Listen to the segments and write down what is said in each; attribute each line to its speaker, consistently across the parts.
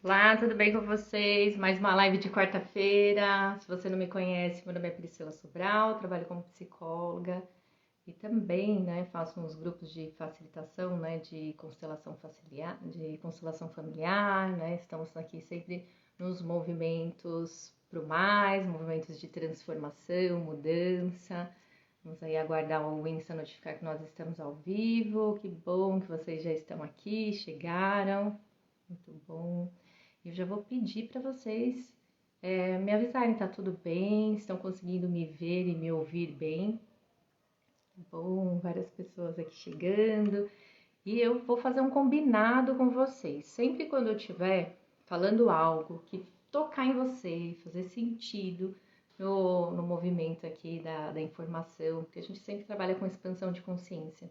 Speaker 1: Olá, tudo bem com vocês? Mais uma live de quarta-feira. Se você não me conhece, meu nome é Priscila Sobral, trabalho como psicóloga e também, faço uns grupos de facilitação, de constelação familiar, Estamos aqui sempre nos movimentos pro mais, movimentos de transformação, mudança. Vamos aí aguardar o Insta notificar que nós estamos ao vivo. Que bom que vocês já estão aqui, chegaram. Muito bom. Eu já vou pedir para vocês me avisarem, tá tudo bem? Estão conseguindo me ver e me ouvir bem? Bom, várias pessoas aqui chegando. E eu vou fazer um combinado com vocês. Sempre quando eu estiver falando algo que tocar em você, fazer sentido no movimento aqui da informação, porque a gente sempre trabalha com expansão de consciência.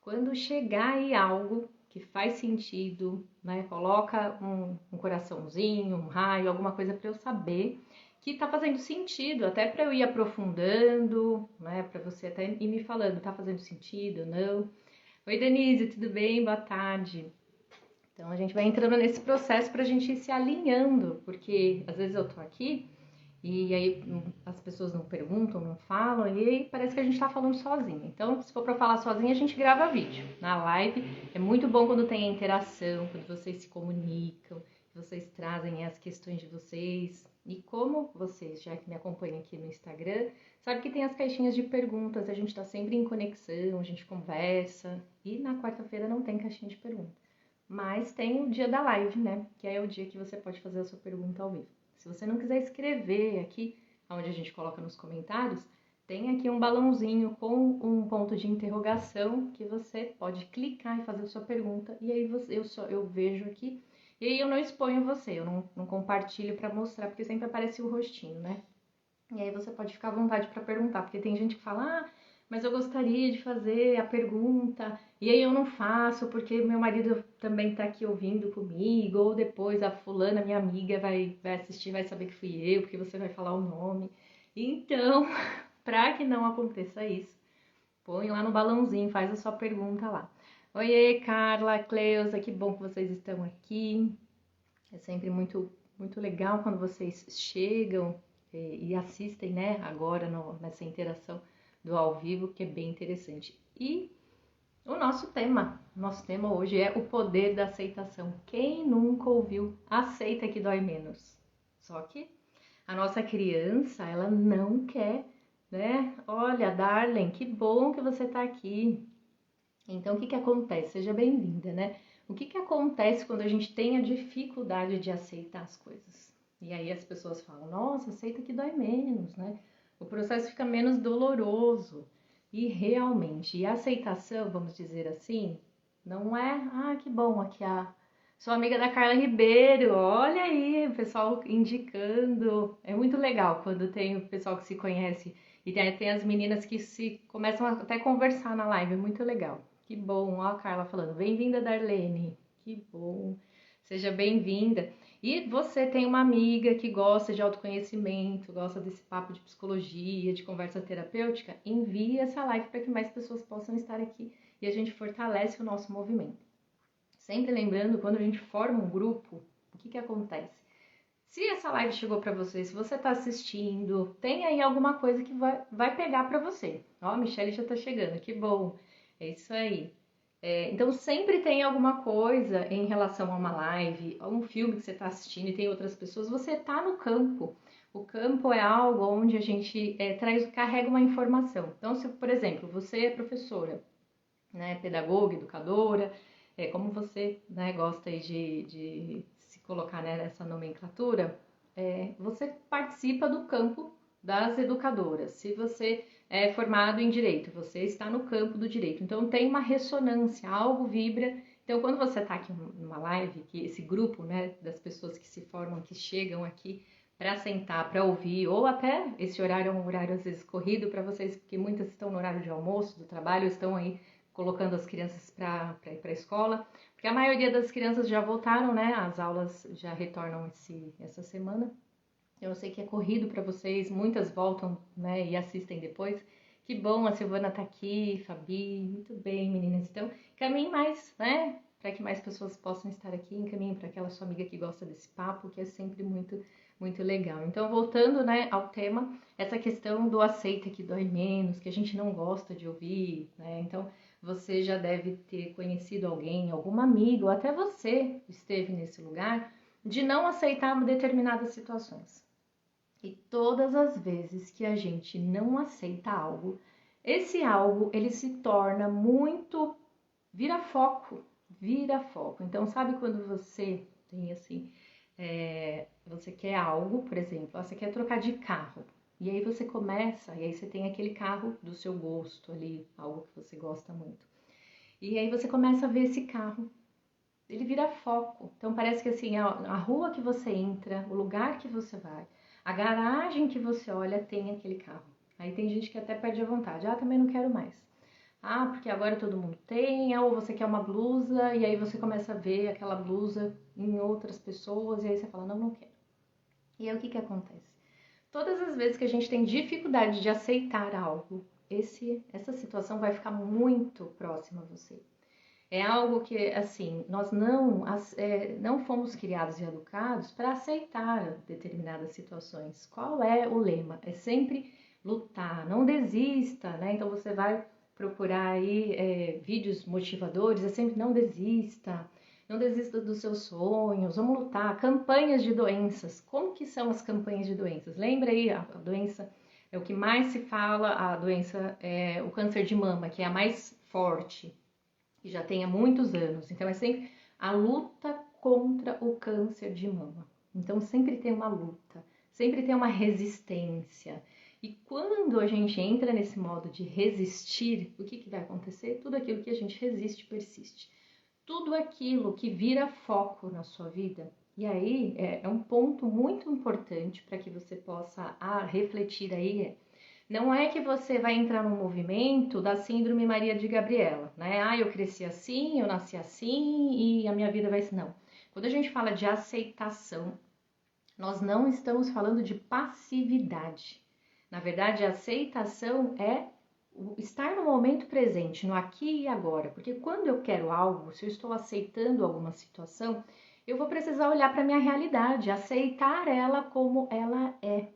Speaker 1: Quando chegar aí algo que faz sentido, coloca um coraçãozinho, um raio, alguma coisa para eu saber que tá fazendo sentido, até para eu ir aprofundando, para você até ir me falando, tá fazendo sentido ou não. Oi, Denise, tudo bem? Boa tarde. Então a gente vai entrando nesse processo para a gente ir se alinhando, porque às vezes eu tô aqui e aí as pessoas não perguntam, não falam, e aí parece que a gente tá falando sozinha. Então, se for pra falar sozinha, a gente grava vídeo. Na live é muito bom quando tem a interação, quando vocês se comunicam, vocês trazem as questões de vocês. E como vocês, já que me acompanham aqui no Instagram, sabe que tem as caixinhas de perguntas, a gente tá sempre em conexão, a gente conversa. E na quarta-feira não tem caixinha de pergunta. Mas tem o dia da live, né? Que é o dia que você pode fazer a sua pergunta ao vivo. Se você não quiser escrever aqui, onde a gente coloca nos comentários, tem aqui um balãozinho com um ponto de interrogação que você pode clicar e fazer a sua pergunta. E aí eu vejo aqui. E aí eu não exponho você, eu não compartilho para mostrar, porque sempre aparece o rostinho, né? E aí você pode ficar à vontade para perguntar, porque tem gente que fala, mas eu gostaria de fazer a pergunta, e aí eu não faço porque meu marido também tá aqui ouvindo comigo, ou depois a fulana, minha amiga, vai assistir, vai saber que fui eu, porque você vai falar o nome. Então, para que não aconteça isso, põe lá no balãozinho, faz a sua pergunta lá. Oiê, Carla, Cleusa, que bom que vocês estão aqui. É sempre muito legal quando vocês chegam e assistem, agora nessa interação do ao vivo, que é bem interessante. E o nosso tema hoje é o poder da aceitação. Quem nunca ouviu aceita que dói menos? Só que a nossa criança, ela não quer, né? Olha, Darlen, que bom que você tá aqui. Então, o que acontece? Seja bem-vinda, né? O que acontece quando a gente tem a dificuldade de aceitar as coisas? E aí as pessoas falam, nossa, aceita que dói menos, né? O processo fica menos doloroso. E realmente, e a aceitação, vamos dizer assim, não é, que bom, aqui sou amiga da Carla Ribeiro, olha aí, o pessoal indicando. É muito legal quando tem o pessoal que se conhece e tem as meninas que se começam a até conversar na live, é muito legal. Que bom, ó a Carla falando, bem-vinda, Darlene, que bom, seja bem-vinda. E você tem uma amiga que gosta de autoconhecimento, gosta desse papo de psicologia, de conversa terapêutica, envie essa live para que mais pessoas possam estar aqui e a gente fortalece o nosso movimento. Sempre lembrando, quando a gente forma um grupo, o que acontece? Se essa live chegou para você, se você está assistindo, tem aí alguma coisa que vai pegar para você. Ó, a Michelle já está chegando, que bom. É isso aí. Então sempre tem alguma coisa em relação a uma live, a um filme que você está assistindo e tem outras pessoas, você está no campo. O campo é algo onde a gente carrega uma informação. Então, se, por exemplo, você é professora, né, pedagoga, educadora, como você, gosta aí de se colocar, nessa nomenclatura, você participa do campo das educadoras. Se você é formado em direito, você está no campo do direito. Então tem uma ressonância, algo vibra. Então quando você está aqui numa live, que esse grupo, das pessoas que se formam, que chegam aqui para sentar, para ouvir, ou até esse horário é um horário às vezes corrido para vocês, porque muitas estão no horário de almoço, do trabalho, estão aí colocando as crianças para ir para a escola, porque a maioria das crianças já voltaram, as aulas já retornam essa semana. Eu sei que é corrido para vocês, muitas voltam, e assistem depois. Que bom, a Silvana tá aqui, Fabi, muito bem, meninas. Então, caminhem mais, para que mais pessoas possam estar aqui, encaminhem para aquela sua amiga que gosta desse papo, que é sempre muito legal. Então, voltando, né, ao tema, essa questão do aceita que dói menos, que a gente não gosta de ouvir, né? Então, você já deve ter conhecido alguém, alguma amiga, ou até você esteve nesse lugar, de não aceitar determinadas situações. E todas as vezes que a gente não aceita algo, esse algo, ele se torna muito, vira foco. Então, sabe quando você tem assim, você quer algo, por exemplo, você quer trocar de carro, e aí você começa, e aí você tem aquele carro do seu gosto ali, algo que você gosta muito. E aí você começa a ver esse carro, ele vira foco. Então parece que assim, a rua que você entra, o lugar que você vai, a garagem que você olha tem aquele carro. Aí tem gente que até perde a vontade. Ah, também não quero mais. Ah, porque agora todo mundo tem, ou você quer uma blusa, e aí você começa a ver aquela blusa em outras pessoas, e aí você fala, não, não quero. E aí o que que acontece? Todas as vezes que a gente tem dificuldade de aceitar algo, essa situação vai ficar muito próxima a você. É algo que, assim, nós não fomos criados e educados para aceitar determinadas situações. Qual é o lema? É sempre lutar, não desista, né? Então você vai procurar aí vídeos motivadores, é sempre não desista dos seus sonhos, vamos lutar. Campanhas de doenças, como que são as campanhas de doenças? Lembra aí, a doença é o que mais se fala, a doença é o câncer de mama, que é a mais forte, que já tem há muitos anos. Então, é sempre a luta contra o câncer de mama. Então, sempre tem uma luta, sempre tem uma resistência. E quando a gente entra nesse modo de resistir, o que vai acontecer? Tudo aquilo que a gente resiste persiste. Tudo aquilo que vira foco na sua vida. E aí, é um ponto muito importante para que você possa refletir aí, não é que você vai entrar no movimento da síndrome Maria de Gabriela, né? Ah, eu cresci assim, eu nasci assim e a minha vida vai ser... Não. Quando a gente fala de aceitação, nós não estamos falando de passividade. Na verdade, a aceitação é estar no momento presente, no aqui e agora. Porque quando eu quero algo, se eu estou aceitando alguma situação, eu vou precisar olhar para a minha realidade, aceitar ela como ela é.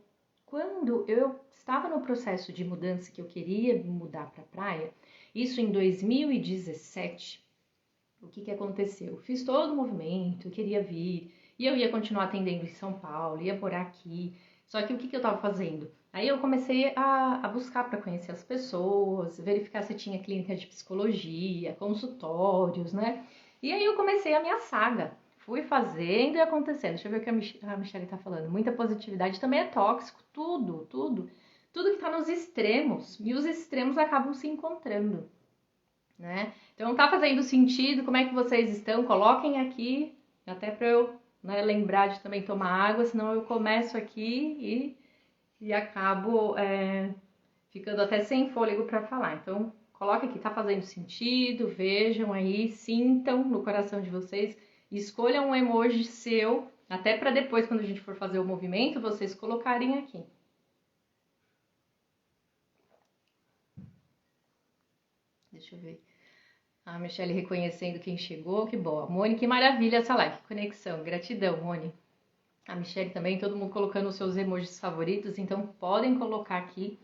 Speaker 1: Quando eu estava no processo de mudança que eu queria me mudar para a praia, isso em 2017, o que aconteceu? Fiz todo o movimento, eu queria vir, e eu ia continuar atendendo em São Paulo, ia por aqui. Só que o que eu estava fazendo? Aí eu comecei a buscar para conhecer as pessoas, verificar se tinha clínica de psicologia, consultórios, né? E aí eu comecei a minha saga. Fui fazendo e acontecendo. Deixa eu ver o que a Michelle tá falando. Muita positividade também é tóxico. Tudo que tá nos extremos. E os extremos acabam se encontrando, né? Então tá fazendo sentido? Como é que vocês estão? Coloquem aqui, até para eu, né, lembrar de também tomar água, senão eu começo aqui e acabo ficando até sem fôlego para falar. Então coloca aqui, tá fazendo sentido? Vejam aí, sintam no coração de vocês. Escolham um emoji seu, até para depois, quando a gente for fazer o movimento, vocês colocarem aqui. Deixa eu ver. A Michelle reconhecendo quem chegou, que boa. Mone, que maravilha essa live, que conexão. Gratidão, Mone. A Michelle também, todo mundo colocando os seus emojis favoritos, então podem colocar aqui.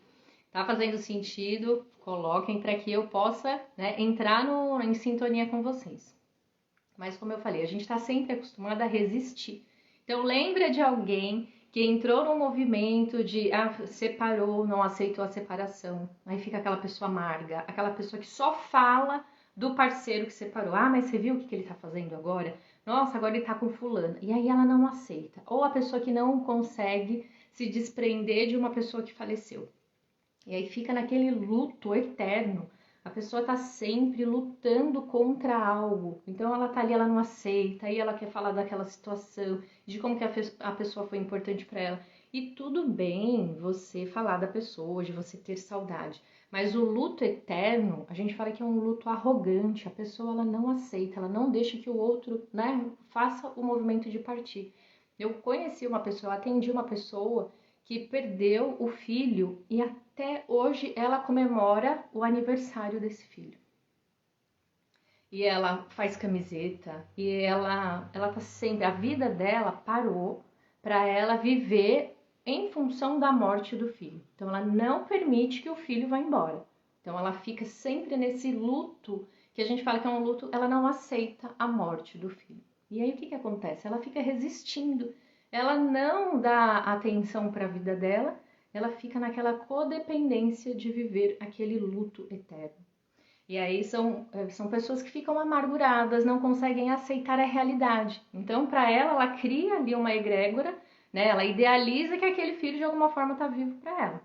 Speaker 1: Tá fazendo sentido? Coloquem para que eu possa, né, entrar em sintonia com vocês. Mas como eu falei, a gente está sempre acostumado a resistir. Então lembra de alguém que entrou num movimento de separou, não aceitou a separação. Aí fica aquela pessoa amarga, aquela pessoa que só fala do parceiro que separou. Ah, mas você viu o que ele tá fazendo agora? Nossa, agora ele tá com fulano. E aí ela não aceita. Ou a pessoa que não consegue se desprender de uma pessoa que faleceu. E aí fica naquele luto eterno. A pessoa tá sempre lutando contra algo. Então ela tá ali, ela não aceita, aí ela quer falar daquela situação, de como que a pessoa foi importante para ela. E tudo bem você falar da pessoa, de você ter saudade. Mas o luto eterno, a gente fala que é um luto arrogante. A pessoa ela não aceita, ela não deixa que o outro, né, faça o movimento de partir. Eu conheci uma pessoa, atendi uma pessoa que perdeu o filho e até hoje ela comemora o aniversário desse filho. e ela faz camiseta, e ela tá sempre, a vida dela parou para ela viver em função da morte do filho. Então ela não permite que o filho vá embora. Então ela fica sempre nesse luto, que a gente fala que é um luto, ela não aceita a morte do filho. E aí o que acontece? Ela fica resistindo. Ela não dá atenção para a vida dela, ela fica naquela codependência de viver aquele luto eterno. E aí são pessoas que ficam amarguradas, não conseguem aceitar a realidade. Então, para ela cria ali uma egrégora, né? Ela idealiza que aquele filho de alguma forma está vivo para ela.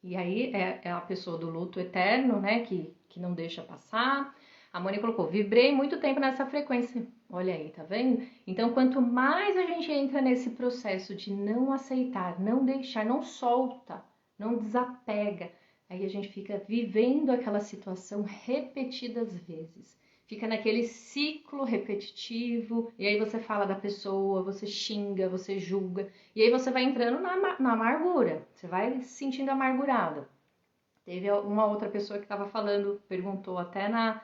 Speaker 1: E aí é a pessoa do luto eterno, né? Que não deixa passar. A Mônica colocou, vibrei muito tempo nessa frequência. Olha aí, tá vendo? Então, quanto mais a gente entra nesse processo de não aceitar, não deixar, não solta, não desapega, aí a gente fica vivendo aquela situação repetidas vezes. Fica naquele ciclo repetitivo, e aí você fala da pessoa, você xinga, você julga, e aí você vai entrando na amargura, você vai se sentindo amargurada. Teve uma outra pessoa que estava falando, perguntou até na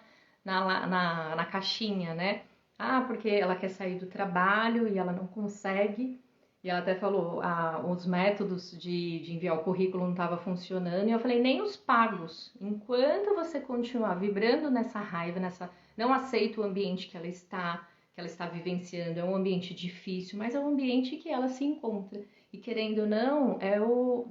Speaker 1: caixinha, né? Ah, porque ela quer sair do trabalho e ela não consegue. E ela até falou, os métodos de enviar o currículo não estavam funcionando. E eu falei, nem os pagos. Enquanto você continuar vibrando nessa raiva, não aceita o ambiente que ela está vivenciando. É um ambiente difícil, mas é um ambiente que ela se encontra. E querendo ou não, é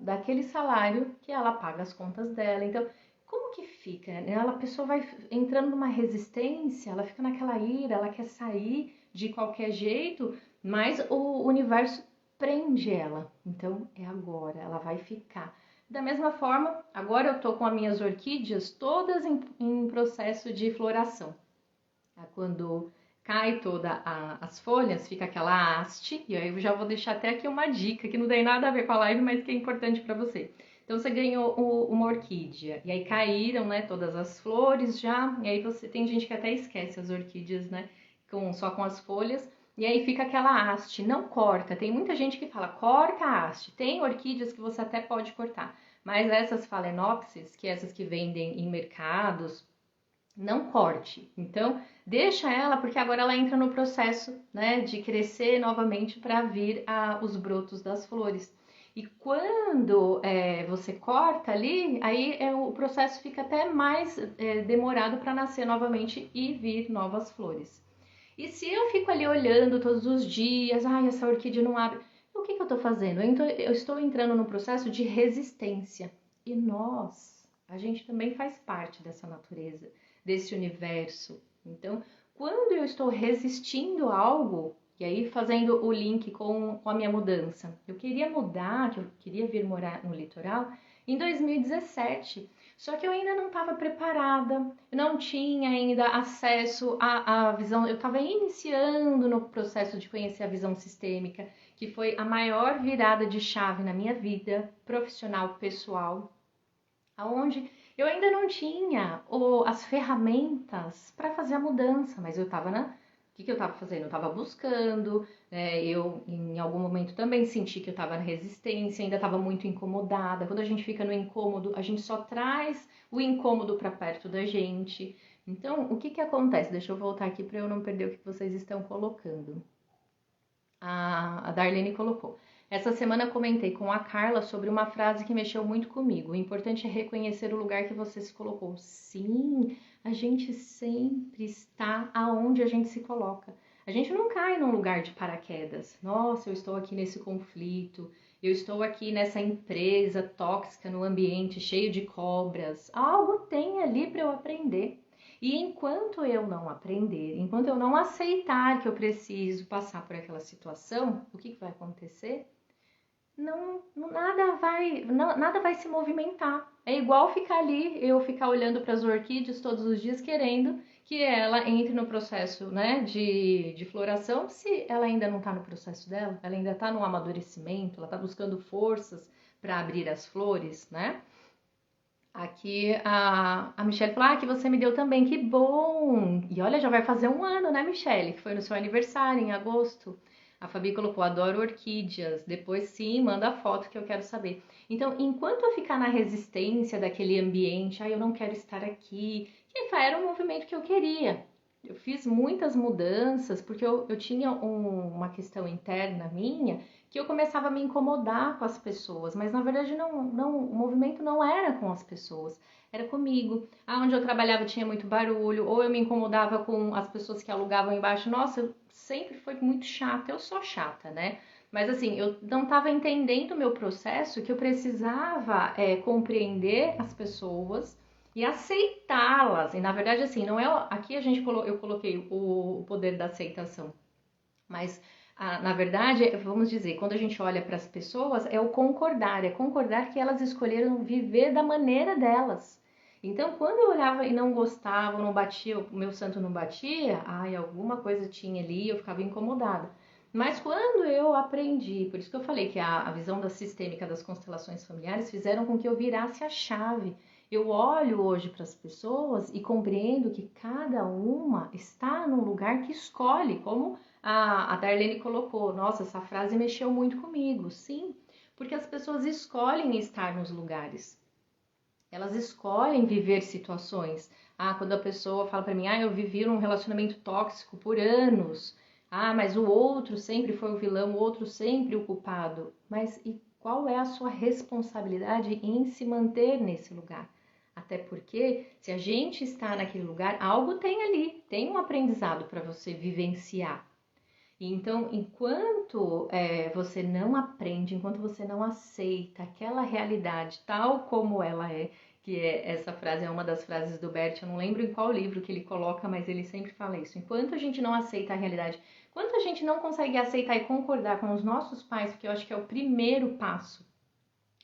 Speaker 1: daquele salário que ela paga as contas dela. Então, como que fica? A pessoa vai entrando numa resistência, ela fica naquela ira, ela quer sair de qualquer jeito, mas o universo prende ela. Então, é agora, ela vai ficar. Da mesma forma, agora eu tô com as minhas orquídeas todas em processo de floração. Quando cai toda as folhas, fica aquela haste, e aí eu já vou deixar até aqui uma dica que não tem nada a ver com a live, mas que é importante para você. Então você ganhou uma orquídea, e aí caíram, né, todas as flores já, e aí tem gente que até esquece as orquídeas, né, só com as folhas, e aí fica aquela haste, não corta. Tem muita gente que fala, corta a haste. Tem orquídeas que você até pode cortar, mas essas phalaenopsis, que essas que vendem em mercados, não corte. Então, deixa ela, porque agora ela entra no processo, né, de crescer novamente para vir os brotos das flores. E quando você corta ali, aí o processo fica até mais demorado para nascer novamente e vir novas flores. E se eu fico ali olhando todos os dias, ai, essa orquídea não abre, o que eu estou fazendo? Eu estou entrando no processo de resistência. E a gente também faz parte dessa natureza, desse universo. Então, quando eu estou resistindo a algo, e aí fazendo o link com a minha mudança, eu queria mudar, que eu queria vir morar no litoral em 2017, só que eu ainda não estava preparada, não tinha ainda acesso à visão, eu estava iniciando no processo de conhecer a visão sistêmica, que foi a maior virada de chave na minha vida profissional, pessoal, aonde eu ainda não tinha as ferramentas para fazer a mudança, mas eu estava o que eu estava fazendo? Eu estava buscando, né? Eu em algum momento também senti que eu estava na resistência, ainda estava muito incomodada. Quando a gente fica no incômodo, a gente só traz o incômodo para perto da gente. Então, o que acontece? Deixa eu voltar aqui para eu não perder o que vocês estão colocando. A Darlene colocou. Essa semana comentei com a Carla sobre uma frase que mexeu muito comigo. O importante é reconhecer o lugar que você se colocou. Sim, a gente sempre está aonde a gente se coloca. A gente não cai num lugar de paraquedas. Nossa, eu estou aqui nesse conflito. Eu estou aqui nessa empresa tóxica, no ambiente cheio de cobras. Algo tem ali para eu aprender. E enquanto eu não aprender, enquanto eu não aceitar que eu preciso passar por aquela situação, o que vai acontecer? Nada vai se movimentar. É igual ficar ali, eu ficar olhando para as orquídeas todos os dias, querendo que ela entre no processo, né, de floração, se ela ainda não está no processo dela, ela ainda está no amadurecimento, ela está buscando forças para abrir as flores, né? Aqui a Michelle falou, que você me deu também, que bom! E olha, já vai fazer um ano, né, Michelle? Que foi no seu aniversário, em agosto. A Fabi colocou, adoro orquídeas. Depois sim, manda a foto que eu quero saber. Então, enquanto eu ficar na resistência daquele ambiente, eu não quero estar aqui, que era um movimento que eu queria. Eu fiz muitas mudanças porque eu tinha uma questão interna minha que eu começava a me incomodar com as pessoas, mas na verdade o movimento não era com as pessoas, era comigo. Onde eu trabalhava tinha muito barulho, ou eu me incomodava com as pessoas que alugavam embaixo. Nossa, eu sempre foi muito chata, eu sou chata, né? Mas assim, eu não estava entendendo o meu processo, que eu precisava compreender as pessoas e aceitá-las. E na verdade, assim, não é. Aqui eu coloquei o poder da aceitação, mas na verdade, vamos dizer, quando a gente olha para as pessoas, é concordar que elas escolheram viver da maneira delas. Então, quando eu olhava e não gostava, não batia, o meu santo não batia, alguma coisa tinha ali, eu ficava incomodada. Mas quando eu aprendi, por isso que eu falei que a visão da sistêmica das constelações familiares fizeram com que eu virasse a chave. Eu olho hoje para as pessoas e compreendo que cada uma está num lugar que escolhe, como a Darlene colocou. Nossa, essa frase mexeu muito comigo. Sim, porque as pessoas escolhem estar nos lugares. Elas escolhem viver situações. Quando a pessoa fala para mim, eu vivi um relacionamento tóxico por anos. Mas o outro sempre foi o vilão, o outro sempre o culpado. Mas e qual é a sua responsabilidade em se manter nesse lugar? Até porque, se a gente está naquele lugar, algo tem ali, tem um aprendizado para você vivenciar. Então, enquanto você não aprende, enquanto você não aceita aquela realidade tal como ela é, essa frase é uma das frases do Bert, eu não lembro em qual livro que ele coloca, mas ele sempre fala isso. Enquanto a gente não aceita a realidade, enquanto a gente não consegue aceitar e concordar com os nossos pais, porque eu acho que é o primeiro passo,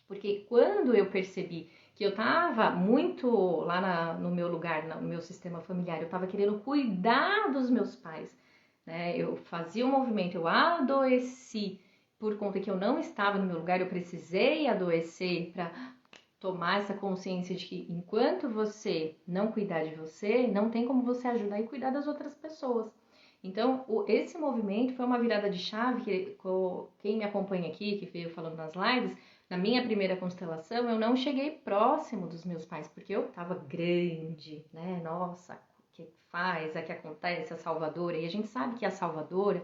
Speaker 1: porque quando eu percebi que eu estava muito lá no meu lugar, no meu sistema familiar, eu estava querendo cuidar dos meus pais, né? Eu fazia o movimento, eu adoeci por conta que eu não estava no meu lugar, eu precisei adoecer para tomar essa consciência de que enquanto você não cuidar de você, não tem como você ajudar e cuidar das outras pessoas. Então, esse movimento foi uma virada de chave que quem me acompanha aqui, que veio falando nas lives, na minha primeira constelação, eu não cheguei próximo dos meus pais, porque eu tava grande, né? Nossa, o que faz, o que acontece, a salvadora. E a gente sabe que a salvadora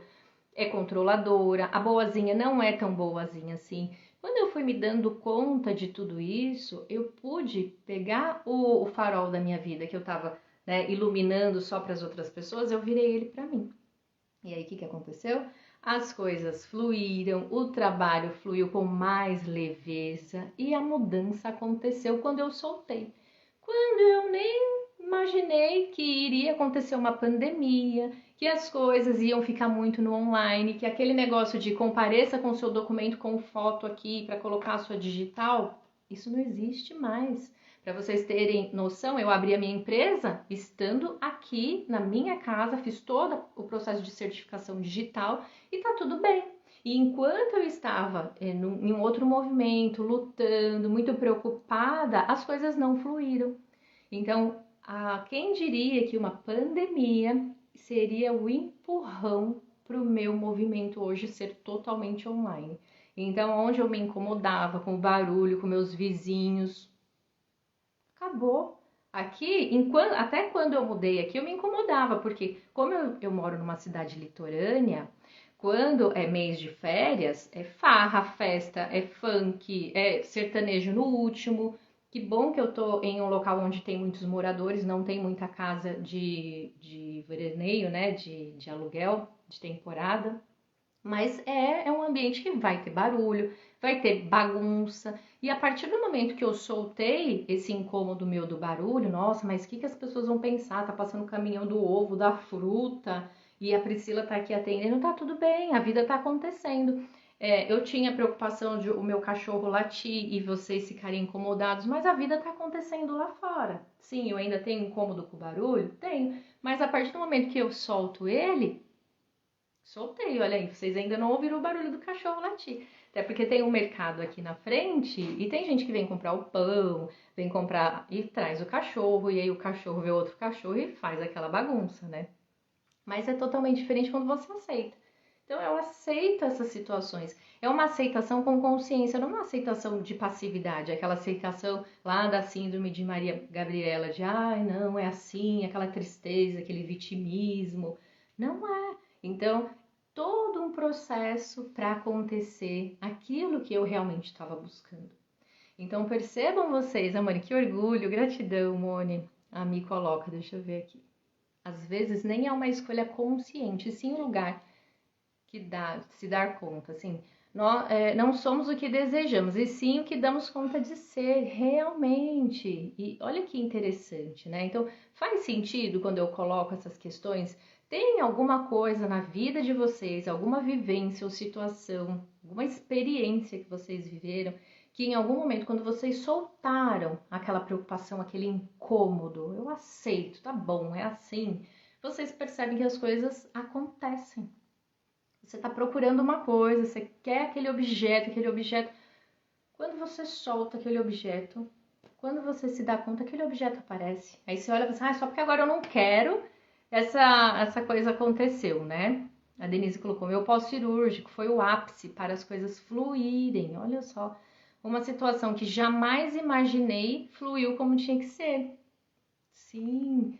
Speaker 1: é controladora, a boazinha não é tão boazinha assim. Quando eu fui me dando conta de tudo isso, eu pude pegar o farol da minha vida, que eu tava, né, iluminando só para as outras pessoas, eu virei ele para mim. E aí, o que aconteceu? As coisas fluíram, o trabalho fluiu com mais leveza e a mudança aconteceu quando eu soltei. Quando eu nem imaginei que iria acontecer uma pandemia, que as coisas iam ficar muito no online, que aquele negócio de compareça com seu documento com foto aqui para colocar a sua digital, isso não existe mais. Para vocês terem noção, eu abri a minha empresa estando aqui na minha casa, fiz todo o processo de certificação digital e tá tudo bem. E enquanto eu estava em um outro movimento, lutando, muito preocupada, as coisas não fluíram. Então, quem diria que uma pandemia seria o empurrão para o meu movimento hoje ser totalmente online? Então, onde eu me incomodava com o barulho, com meus vizinhos, acabou. Aqui, até quando eu mudei aqui, eu me incomodava, porque como eu moro numa cidade litorânea, quando é mês de férias, é farra, festa, é funk, é sertanejo no último. Que bom que eu tô em um local onde tem muitos moradores, não tem muita casa de veraneio, né, de aluguel, de temporada. Mas é um ambiente que vai ter barulho, vai ter bagunça. E a partir do momento que eu soltei esse incômodo meu do barulho, nossa, mas o que as pessoas vão pensar? Tá passando o caminhão do ovo, da fruta, e a Priscila tá aqui atendendo, tá tudo bem, a vida tá acontecendo. Eu tinha preocupação de o meu cachorro latir e vocês ficarem incomodados, mas a vida tá acontecendo lá fora. Sim, eu ainda tenho incômodo com o barulho? Tenho. Mas a partir do momento que eu solto ele, soltei, olha aí, vocês ainda não ouviram o barulho do cachorro latir. Até porque tem um mercado aqui na frente e tem gente que vem comprar o pão, vem comprar e traz o cachorro, e aí o cachorro vê outro cachorro e faz aquela bagunça, né? Mas é totalmente diferente quando você aceita. Então eu aceito essas situações. É uma aceitação com consciência, não uma aceitação de passividade, aquela aceitação lá da síndrome de Maria Gabriela, de ai, não, é assim, aquela tristeza, aquele vitimismo. Não é. Então, todo um processo para acontecer aquilo que eu realmente estava buscando. Então, percebam vocês, Moni, que orgulho, gratidão, Moni. A Mi coloca, deixa eu ver aqui. Às vezes nem é uma escolha consciente, sim um lugar que dá, se dar conta, assim, nós não somos o que desejamos, e sim o que damos conta de ser realmente. E olha que interessante, né? Então, faz sentido quando eu coloco essas questões? Tem alguma coisa na vida de vocês, alguma vivência ou situação, alguma experiência que vocês viveram, que em algum momento, quando vocês soltaram aquela preocupação, aquele incômodo, eu aceito, tá bom, é assim, vocês percebem que as coisas acontecem. Você está procurando uma coisa, você quer aquele objeto. Quando você solta aquele objeto, quando você se dá conta, aquele objeto aparece. Aí você olha e fala assim, só porque agora eu não quero, essa coisa aconteceu, né? A Denise colocou, meu pós-cirúrgico foi o ápice para as coisas fluírem. Olha só, uma situação que jamais imaginei fluiu como tinha que ser. Sim,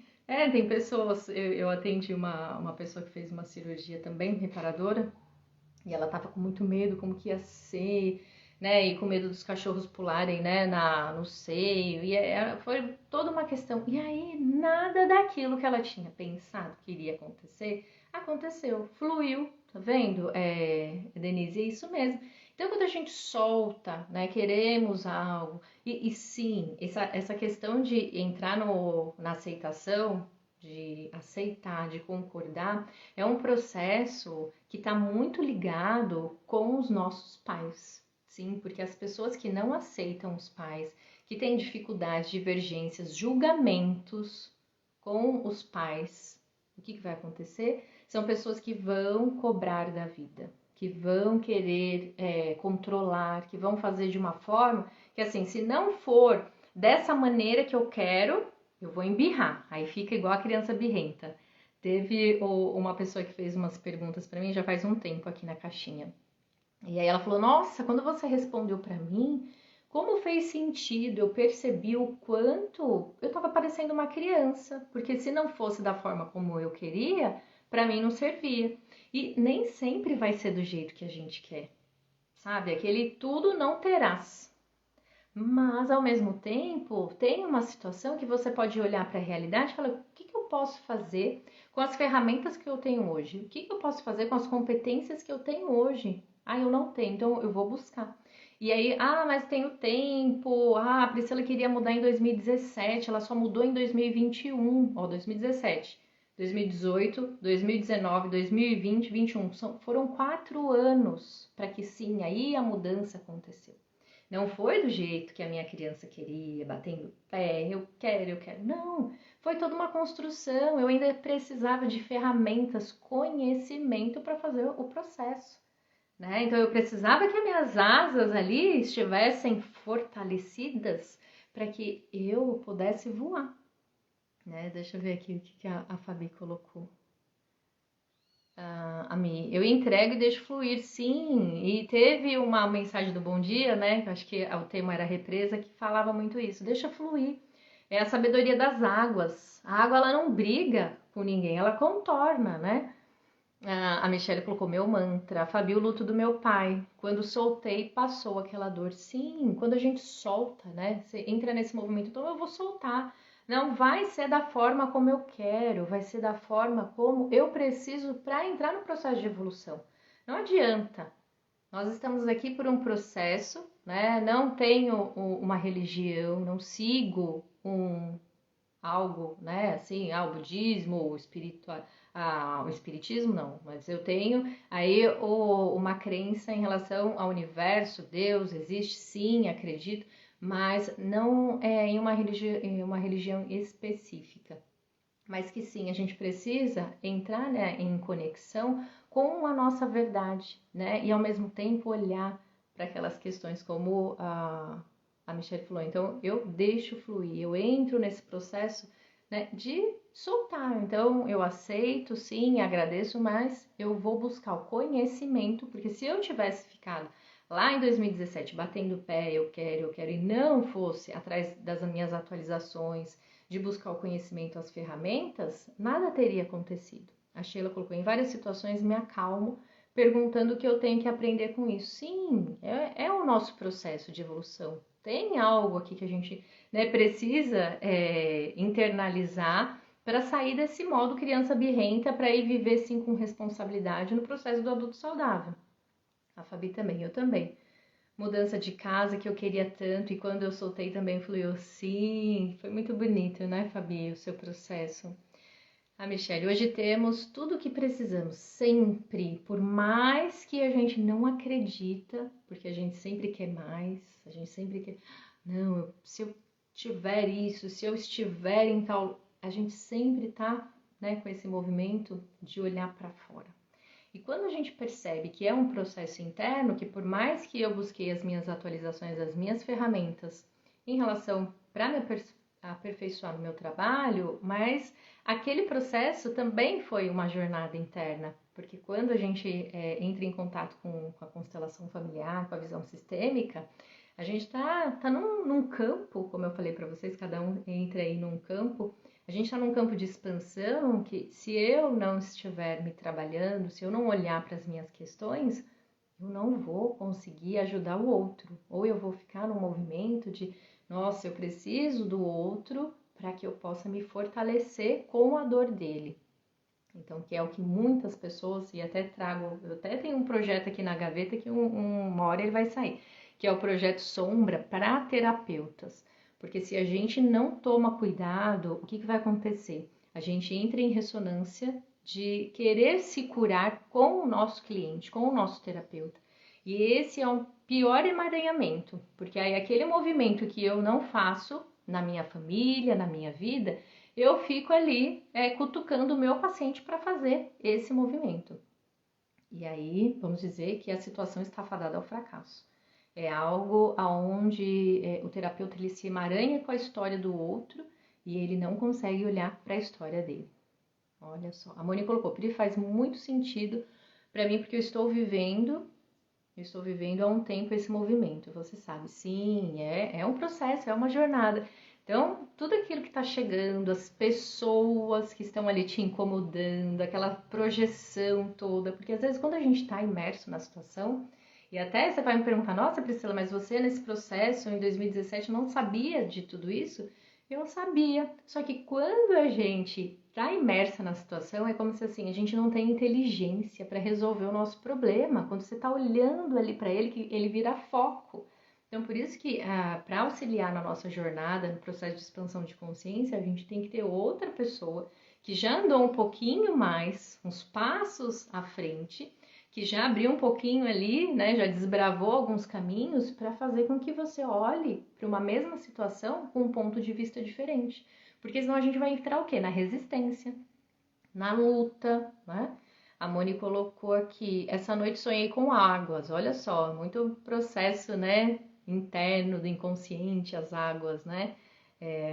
Speaker 1: tem pessoas, eu atendi uma pessoa que fez uma cirurgia também, reparadora, e ela tava com muito medo, como que ia ser, né, e com medo dos cachorros pularem, né, no seio, e foi toda uma questão. E aí, nada daquilo que ela tinha pensado que iria acontecer, aconteceu, fluiu, tá vendo, Denise? É isso mesmo. Então, quando a gente solta, né, queremos algo, e sim, essa questão de entrar na aceitação, de aceitar, de concordar, é um processo que está muito ligado com os nossos pais. Sim, porque as pessoas que não aceitam os pais, que têm dificuldades, divergências, julgamentos com os pais, o que vai acontecer? São pessoas que vão cobrar da vida, que vão querer controlar, que vão fazer de uma forma que, assim, se não for dessa maneira que eu quero, eu vou embirrar. Aí fica igual a criança birrenta. Teve uma pessoa que fez umas perguntas para mim já faz um tempo aqui na caixinha. E aí ela falou, nossa, quando você respondeu para mim, como fez sentido, eu percebi o quanto eu estava parecendo uma criança, porque se não fosse da forma como eu queria, para mim não servia. E nem sempre vai ser do jeito que a gente quer, sabe? Aquele tudo não terás. Mas, ao mesmo tempo, tem uma situação que você pode olhar para a realidade e falar, o que eu posso fazer com as ferramentas que eu tenho hoje? O que eu posso fazer com as competências que eu tenho hoje? Eu não tenho, então eu vou buscar. E aí, mas tenho tempo. A Priscila queria mudar em 2017, ela só mudou em 2021, 2017. 2018, 2019, 2020, 2021. Foram 4 anos para que sim, aí a mudança aconteceu. Não foi do jeito que a minha criança queria, batendo pé, eu quero. Não, foi toda uma construção. Eu ainda precisava de ferramentas, conhecimento para fazer o processo, né? Então eu precisava que as minhas asas ali estivessem fortalecidas para que eu pudesse voar, né? Deixa eu ver aqui o que a Fabi colocou. A mim, eu entrego e deixo fluir, sim. E teve uma mensagem do Bom Dia, né? Acho que o tema era represa, que falava muito isso. Deixa fluir. É a sabedoria das águas. A água, ela não briga com ninguém, ela contorna, né? A Michelle colocou meu mantra. A Fabi, o luto do meu pai. Quando soltei, passou aquela dor. Sim, quando a gente solta, né? Você entra nesse movimento, então eu vou soltar. Não vai ser da forma como eu quero, vai ser da forma como eu preciso para entrar no processo de evolução. Não adianta. Nós estamos aqui por um processo, né? Não tenho uma religião, não sigo algo, né? Assim, o budismo, o espiritual, o espiritismo não, mas eu tenho aí uma crença em relação ao universo, Deus existe, sim, acredito, mas não é em uma religião específica. Mas que sim, a gente precisa entrar, né, em conexão com a nossa verdade, né? E ao mesmo tempo olhar para aquelas questões como a Michelle falou. Então, eu deixo fluir, eu entro nesse processo né, de soltar. Então, eu aceito, sim, agradeço, mas eu vou buscar o conhecimento, porque se eu tivesse ficado lá em 2017 batendo o pé, eu quero, e não fosse atrás das minhas atualizações, de buscar o conhecimento, as ferramentas, nada teria acontecido. A Sheila colocou em várias situações, me acalmo, perguntando o que eu tenho que aprender com isso. Sim, é o nosso processo de evolução. Tem algo aqui que a gente, né, precisa internalizar para sair desse modo criança birrenta, para ir viver sim com responsabilidade no processo do adulto saudável. A Fabi também, eu também. Mudança de casa que eu queria tanto e quando eu soltei também fluiu sim. Foi muito bonito, né, Fabi, o seu processo. A Michelle, hoje temos tudo o que precisamos, sempre, por mais que a gente não acredita, porque a gente sempre quer mais, a gente sempre quer, não, se eu tiver isso, se eu estiver em tal, a gente sempre tá, né, com esse movimento de olhar para fora. E quando a gente percebe que é um processo interno, que por mais que eu busquei as minhas atualizações, as minhas ferramentas em relação para me aperfeiçoar no meu trabalho, mas aquele processo também foi uma jornada interna, porque quando a gente entra em contato com a constelação familiar, com a visão sistêmica, a gente tá num campo, como eu falei para vocês, cada um entra aí num campo. A gente está num campo de expansão que, se eu não estiver me trabalhando, se eu não olhar para as minhas questões, eu não vou conseguir ajudar o outro. Ou eu vou ficar num movimento de, nossa, eu preciso do outro para que eu possa me fortalecer com a dor dele. Então, que é o que muitas pessoas, e até trago, eu até tenho um projeto aqui na gaveta que uma hora ele vai sair, que é o projeto Sombra para terapeutas. Porque se a gente não toma cuidado, o que vai acontecer? A gente entra em ressonância de querer se curar com o nosso cliente, com o nosso terapeuta. E esse é o pior emaranhamento, porque aí aquele movimento que eu não faço na minha família, na minha vida, eu fico ali cutucando o meu paciente para fazer esse movimento. E aí, vamos dizer que a situação está fadada ao fracasso. É algo onde o terapeuta ele se emaranha com a história do outro e ele não consegue olhar para a história dele. Olha só, a Mônica colocou, Pri, faz muito sentido para mim porque eu estou vivendo há um tempo esse movimento, você sabe. Sim, é um processo, é uma jornada. Então, tudo aquilo que está chegando, as pessoas que estão ali te incomodando, aquela projeção toda, porque às vezes quando a gente está imerso na situação, e até você vai me perguntar, nossa Priscila, mas você nesse processo em 2017 não sabia de tudo isso? Eu sabia, só que quando a gente está imersa na situação, é como se assim, a gente não tem inteligência para resolver o nosso problema. Quando você está olhando ali para ele, que ele vira foco. Então, por isso que para auxiliar na nossa jornada, no processo de expansão de consciência, a gente tem que ter outra pessoa que já andou um pouquinho mais, uns passos à frente, que já abriu um pouquinho ali, né, já desbravou alguns caminhos para fazer com que você olhe para uma mesma situação com um ponto de vista diferente. Porque senão a gente vai entrar o quê? Na resistência, na luta, né? A Moni colocou aqui, essa noite sonhei com águas, olha só, muito processo, né, interno do inconsciente, as águas, né?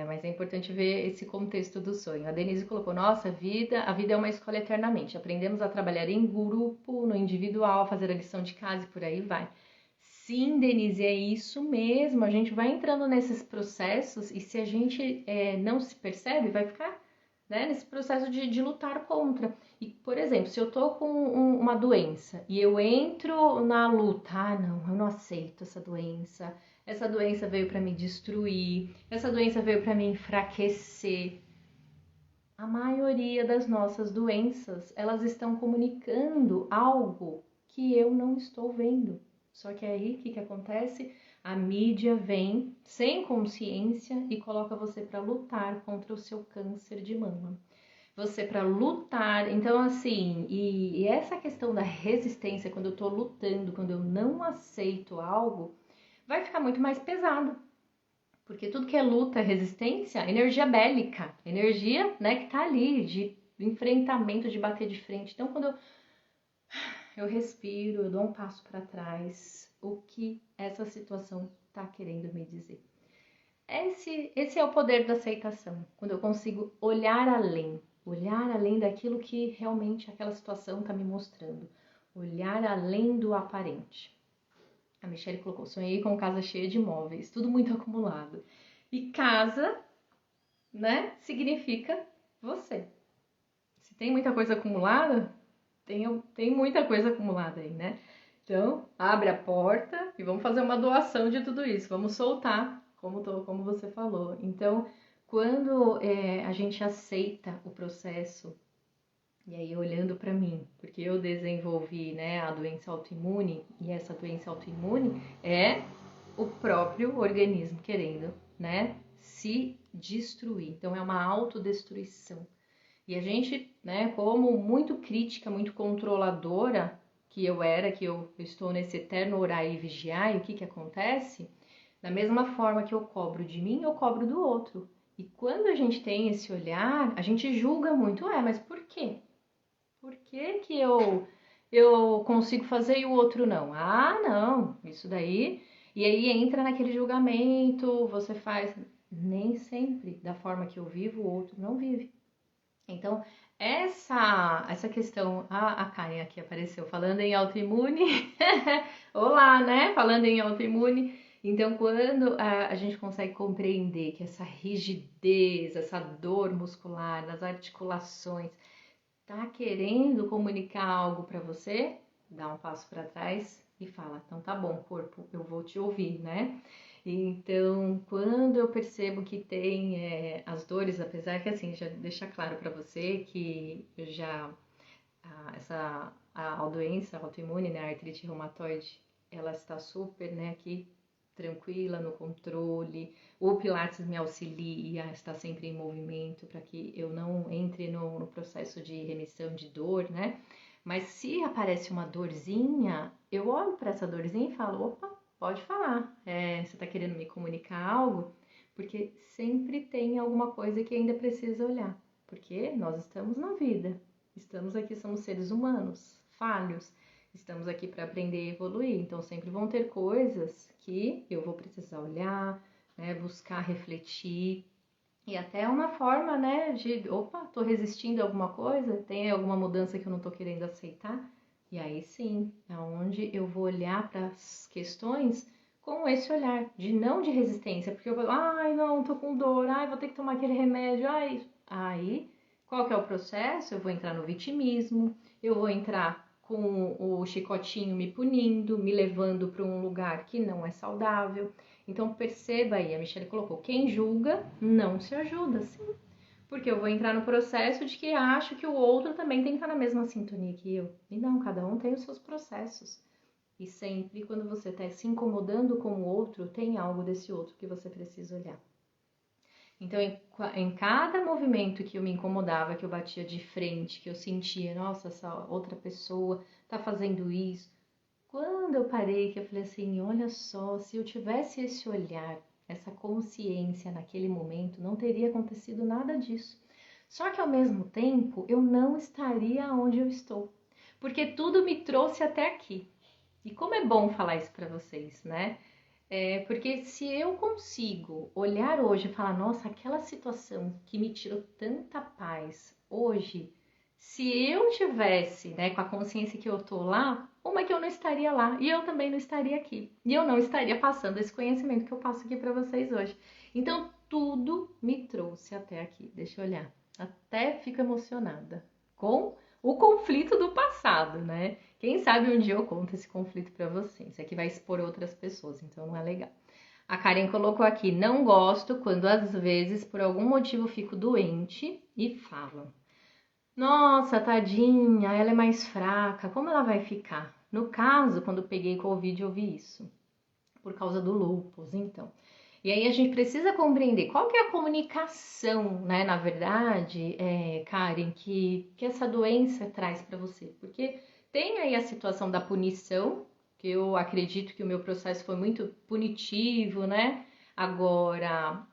Speaker 1: Mas é importante ver esse contexto do sonho. A Denise colocou, nossa, a vida é uma escola eternamente. Aprendemos a trabalhar em grupo, no individual, a fazer a lição de casa e por aí vai. Sim, Denise, é isso mesmo. A gente vai entrando nesses processos e se a gente não se percebe, vai ficar, né, nesse processo de lutar contra. E, por exemplo, se eu tô com uma doença e eu entro na luta, não, eu não aceito essa doença veio para me destruir, essa doença veio para me enfraquecer. A maioria das nossas doenças, elas estão comunicando algo que eu não estou vendo. Só que aí, o que acontece? A mídia vem sem consciência e coloca você para lutar contra o seu câncer de mama. Você para lutar, então assim, e essa questão da resistência, quando eu tô lutando, quando eu não aceito algo, vai ficar muito mais pesado. Porque tudo que é luta, resistência, energia bélica, energia, né, que tá ali, de enfrentamento, de bater de frente. Então, quando eu respiro, eu dou um passo para trás, o que essa situação tá querendo me dizer? Esse é o poder da aceitação, quando eu consigo olhar além daquilo que realmente aquela situação está me mostrando, olhar além do aparente. A Michelle colocou, sonhei com casa cheia de móveis, tudo muito acumulado. E casa, né, significa você. Se tem muita coisa acumulada, tem muita coisa acumulada aí, né? Então, abre a porta e vamos fazer uma doação de tudo isso. Vamos soltar, como você falou. Então, quando a gente aceita o processo, e aí olhando para mim, porque eu desenvolvi, né, a doença autoimune, e essa doença autoimune é o próprio organismo querendo, né, se destruir. Então, é uma autodestruição. E a gente, né, como muito crítica, muito controladora, que eu estou nesse eterno orar e vigiar, e o que acontece? Da mesma forma que eu cobro de mim, eu cobro do outro. E quando a gente tem esse olhar, a gente julga muito, mas por quê? Por que eu consigo fazer e o outro não? Ah, não, isso daí... E aí entra naquele julgamento, você faz... Nem sempre da forma que eu vivo, o outro não vive. Então, essa questão, a Karen aqui apareceu falando em autoimune, olá, né? Falando em autoimune. Então, quando a gente consegue compreender que essa rigidez, essa dor muscular nas articulações tá querendo comunicar algo para você, dá um passo para trás e fala, então tá bom, corpo, eu vou te ouvir, né? Então, quando eu percebo que tem as dores, apesar que assim, já deixa claro para você que eu já a doença autoimune, né, a artrite reumatoide, ela está super, né, aqui tranquila, no controle. O Pilates me auxilia, está sempre em movimento para que eu não entre no processo de remissão de dor, né? Mas se aparece uma dorzinha, eu olho para essa dorzinha e falo, opa, pode falar, você está querendo me comunicar algo? Porque sempre tem alguma coisa que ainda precisa olhar, porque nós estamos na vida, estamos aqui, somos seres humanos, falhos, estamos aqui para aprender e evoluir, então sempre vão ter coisas que eu vou precisar olhar, né, buscar refletir, e até uma forma, né, de, opa, tô resistindo a alguma coisa, tem alguma mudança que eu não tô querendo aceitar, e aí sim, é onde eu vou olhar para as questões com esse olhar, de não de resistência, porque eu vou, ai, não, tô com dor, ai, vou ter que tomar aquele remédio, ai, aí, qual que é o processo? Eu vou entrar no vitimismo, eu vou entrar com o chicotinho me punindo, me levando para um lugar que não é saudável. Então perceba aí, a Michelle colocou, quem julga não se ajuda, sim. Porque eu vou entrar no processo de que acho que o outro também tem que estar na mesma sintonia que eu. E não, cada um tem os seus processos. E sempre quando você está se incomodando com o outro, tem algo desse outro que você precisa olhar. Então, em cada movimento que eu me incomodava, que eu batia de frente, que eu sentia, nossa, essa outra pessoa tá fazendo isso. Quando eu parei, que eu falei assim, olha só, se eu tivesse esse olhar, essa consciência naquele momento, não teria acontecido nada disso. Só que ao mesmo tempo, eu não estaria onde eu estou, porque tudo me trouxe até aqui. E como é bom falar isso para vocês, né? Porque se eu consigo olhar hoje e falar, nossa, aquela situação que me tirou tanta paz hoje, se eu tivesse, né, com a consciência que eu tô lá, uma que eu não estaria lá e eu também não estaria aqui. E eu não estaria passando esse conhecimento que eu passo aqui para vocês hoje. Então, tudo me trouxe até aqui. Deixa eu olhar. Até fico emocionada com o conflito do passado, né? Quem sabe um dia eu conto esse conflito para vocês. Isso aqui vai expor outras pessoas, então não é legal. A Karen colocou aqui, não gosto quando às vezes por algum motivo fico doente e falam. Nossa, tadinha, ela é mais fraca, como ela vai ficar? No caso, quando eu peguei Covid, eu vi isso, por causa do lúpus, então. E aí a gente precisa compreender qual que é a comunicação, né, na verdade, Karen, que essa doença traz para você. Porque tem aí a situação da punição, que eu acredito que o meu processo foi muito punitivo, né? Agora,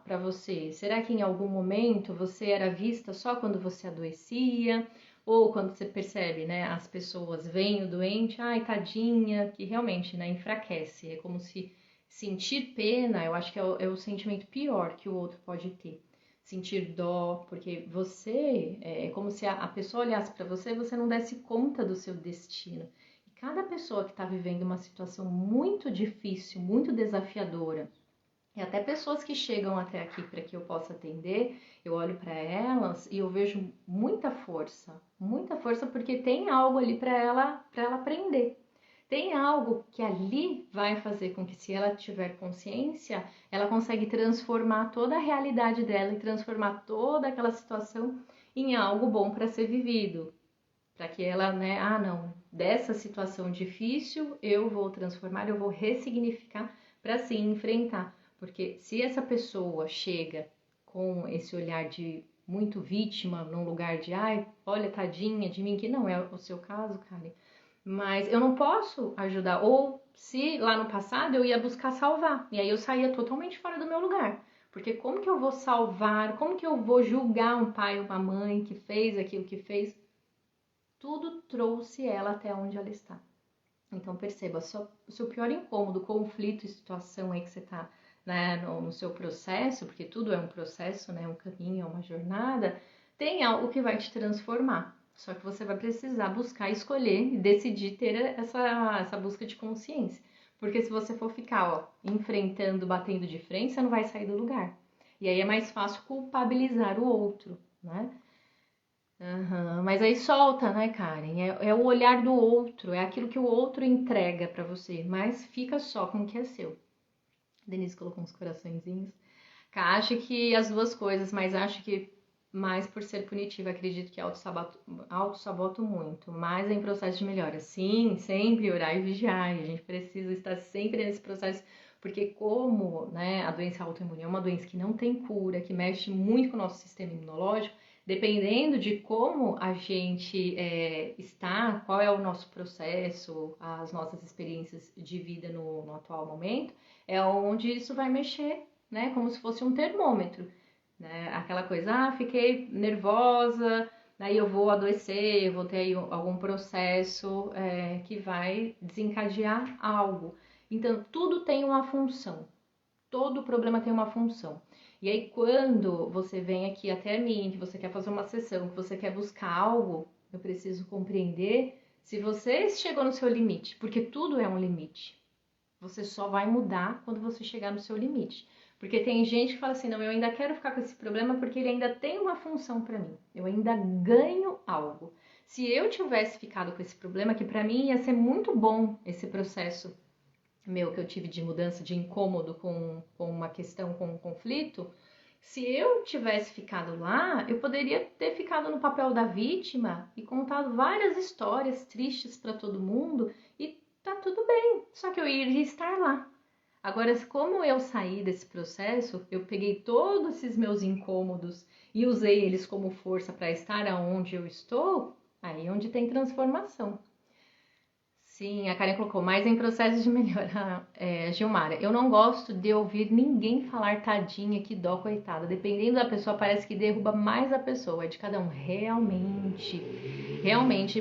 Speaker 1: para você, será que em algum momento você era vista só quando você adoecia? Ou quando você percebe, né, as pessoas veem o doente, ai, tadinha, que realmente, né, enfraquece. É como se Sentir pena, eu acho que é o sentimento pior que o outro pode ter. Sentir dó, porque você, é como se a pessoa olhasse para você e você não desse conta do seu destino. E cada pessoa que está vivendo uma situação muito difícil, muito desafiadora, e até pessoas que chegam até aqui para que eu possa atender, eu olho para elas e eu vejo muita força porque tem algo ali para ela aprender. Tem algo que ali vai fazer com que, se ela tiver consciência, ela consegue transformar toda a realidade dela e transformar toda aquela situação em algo bom para ser vivido. Para que ela, né, não, dessa situação difícil eu vou transformar, eu vou ressignificar para sim enfrentar. Porque se essa pessoa chega com esse olhar de muito vítima, num lugar de, ai, olha, tadinha de mim, que não é o seu caso, Karen, mas eu não posso ajudar. Ou se lá no passado eu ia buscar salvar, e aí eu saía totalmente fora do meu lugar. Porque como que eu vou salvar, como que eu vou julgar um pai ou uma mãe que fez aquilo que fez? Tudo trouxe ela até onde ela está. Então perceba, o seu pior incômodo, conflito e situação aí que você está, né, no seu processo, porque tudo é um processo, né, um caminho, é uma jornada, tem algo que vai te transformar. Só que você vai precisar buscar, escolher e decidir ter essa busca de consciência. Porque se você for ficar, enfrentando, batendo de frente, você não vai sair do lugar. E aí é mais fácil culpabilizar o outro, né? Mas aí solta, né, Karen? É o olhar do outro, é aquilo que o outro entrega pra você, mas fica só com o que é seu. Denise colocou uns coraçõezinhos. Cá, acho que as duas coisas, mas acho que mais por ser punitiva, acredito que auto-saboto muito, mas em processo de melhora. Sim, sempre orar e vigiar, a gente precisa estar sempre nesse processo, porque como, né, a doença autoimune é uma doença que não tem cura, que mexe muito com o nosso sistema imunológico, dependendo de como a gente está, qual é o nosso processo, as nossas experiências de vida no atual momento, é onde isso vai mexer, né? Como se fosse um termômetro, né? Aquela coisa, fiquei nervosa, aí eu vou adoecer, eu vou ter aí algum processo que vai desencadear algo. Então, tudo tem uma função, todo problema tem uma função. E aí, quando você vem aqui até mim, que você quer fazer uma sessão, que você quer buscar algo, eu preciso compreender se você chegou no seu limite, porque tudo é um limite. Você só vai mudar quando você chegar no seu limite. Porque tem gente que fala assim, não, eu ainda quero ficar com esse problema porque ele ainda tem uma função para mim. Eu ainda ganho algo. Se eu tivesse ficado com esse problema, que para mim ia ser muito bom esse processo meu que eu tive de mudança, de incômodo com uma questão, com um conflito, se eu tivesse ficado lá, eu poderia ter ficado no papel da vítima e contado várias histórias tristes para todo mundo e tá tudo bem, só que eu iria estar lá. Agora, como eu saí desse processo, eu peguei todos esses meus incômodos e usei eles como força para estar aonde eu estou, aí é onde tem transformação. Sim, a Karen colocou, mais em processo de melhora. Gilmara, eu não gosto de ouvir ninguém falar tadinha, que dó, coitada. Dependendo da pessoa, parece que derruba mais a pessoa. É de cada um. Realmente.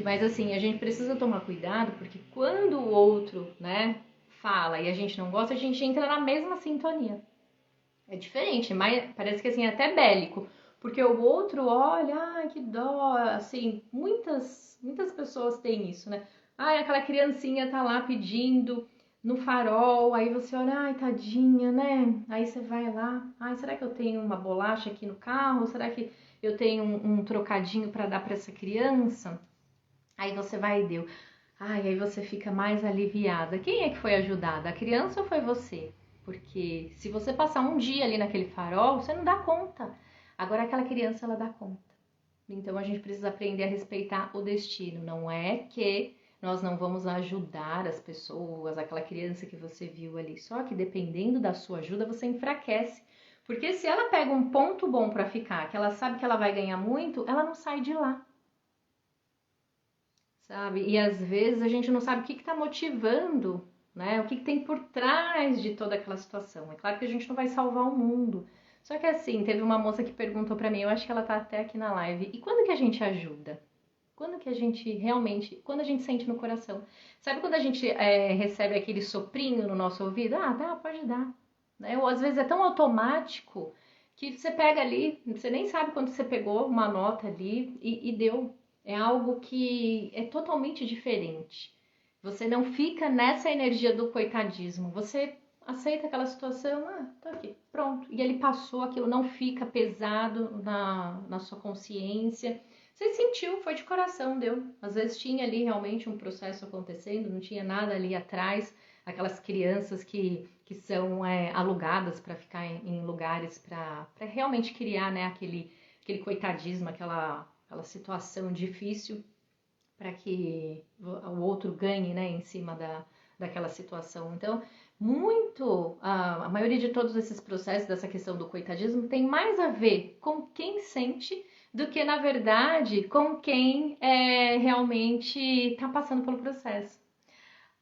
Speaker 1: Mas assim, a gente precisa tomar cuidado, porque quando o outro, né, fala e a gente não gosta, a gente entra na mesma sintonia. É diferente, mas parece que assim, é até bélico. Porque o outro olha, ai, que dó, assim, muitas pessoas têm isso, né? Ai, aquela criancinha tá lá pedindo no farol, aí você olha, ai, tadinha, né? Aí você vai lá, ai, será que eu tenho uma bolacha aqui no carro? Será que eu tenho um trocadinho para dar para essa criança? Aí você vai e deu. Ai, aí você fica mais aliviada. Quem é que foi ajudada? A criança ou foi você? Porque se você passar um dia ali naquele farol, você não dá conta. Agora aquela criança, ela dá conta. Então a gente precisa aprender a respeitar o destino. Não é que nós não vamos ajudar as pessoas, aquela criança que você viu ali. Só que dependendo da sua ajuda, você enfraquece. Porque se ela pega um ponto bom para ficar, que ela sabe que ela vai ganhar muito, ela não sai de lá. Sabe? E às vezes a gente não sabe o que está motivando, né? O que tem por trás de toda aquela situação. É claro que a gente não vai salvar o mundo. Só que assim, teve uma moça que perguntou para mim, eu acho que ela tá até aqui na live, e quando que a gente ajuda? Quando que a gente realmente, quando a gente sente no coração? Sabe quando a gente recebe aquele soprinho no nosso ouvido? Ah, dá, pode dar. Né? Ou às vezes é tão automático que você pega ali, você nem sabe quando você pegou uma nota ali e deu. É algo que é totalmente diferente. Você não fica nessa energia do coitadismo. Você aceita aquela situação, tá aqui, pronto. E ele passou, aquilo não fica pesado na sua consciência. Você sentiu, foi de coração, deu. Às vezes tinha ali realmente um processo acontecendo, não tinha nada ali atrás. Aquelas crianças que são alugadas para ficar em lugares para realmente criar, né, aquele coitadismo, aquela situação difícil para que o outro ganhe, né, em cima daquela situação. Então, a maioria de todos esses processos, dessa questão do coitadismo, tem mais a ver com quem sente do que, na verdade, com quem realmente está passando pelo processo.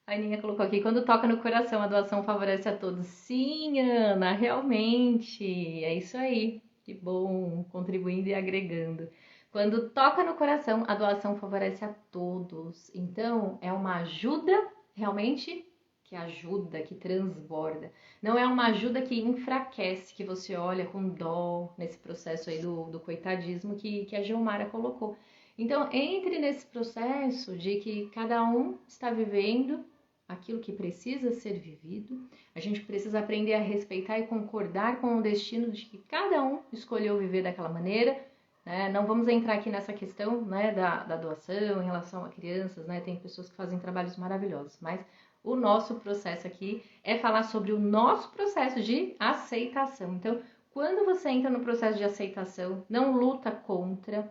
Speaker 1: A Aninha colocou aqui, quando toca no coração, a doação favorece a todos. Sim, Ana, realmente, é isso aí. Que bom, contribuindo e agregando. Quando toca no coração, a doação favorece a todos. Então, é uma ajuda realmente que ajuda, que transborda. Não é uma ajuda que enfraquece, que você olha com dó nesse processo aí do coitadismo que a Gilmara colocou. Então, entre nesse processo de que cada um está vivendo aquilo que precisa ser vivido, a gente precisa aprender a respeitar e concordar com o destino de que cada um escolheu viver daquela maneira, né? Não vamos entrar aqui nessa questão, né, da doação em relação a crianças, né? Tem pessoas que fazem trabalhos maravilhosos, mas o nosso processo aqui é falar sobre o nosso processo de aceitação. Então, quando você entra no processo de aceitação, não luta contra.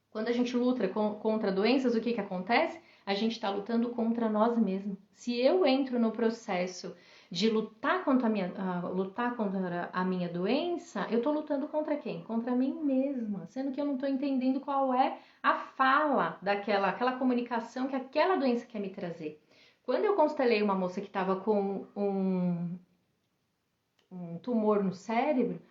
Speaker 1: Quando a gente luta contra doenças, o que acontece? A gente está lutando contra nós mesmos. Se eu entro no processo de lutar contra a minha doença, eu estou lutando contra quem? Contra mim mesma, sendo que eu não estou entendendo qual é a fala aquela comunicação que aquela doença quer me trazer. Quando eu constelei uma moça que estava com um tumor no cérebro,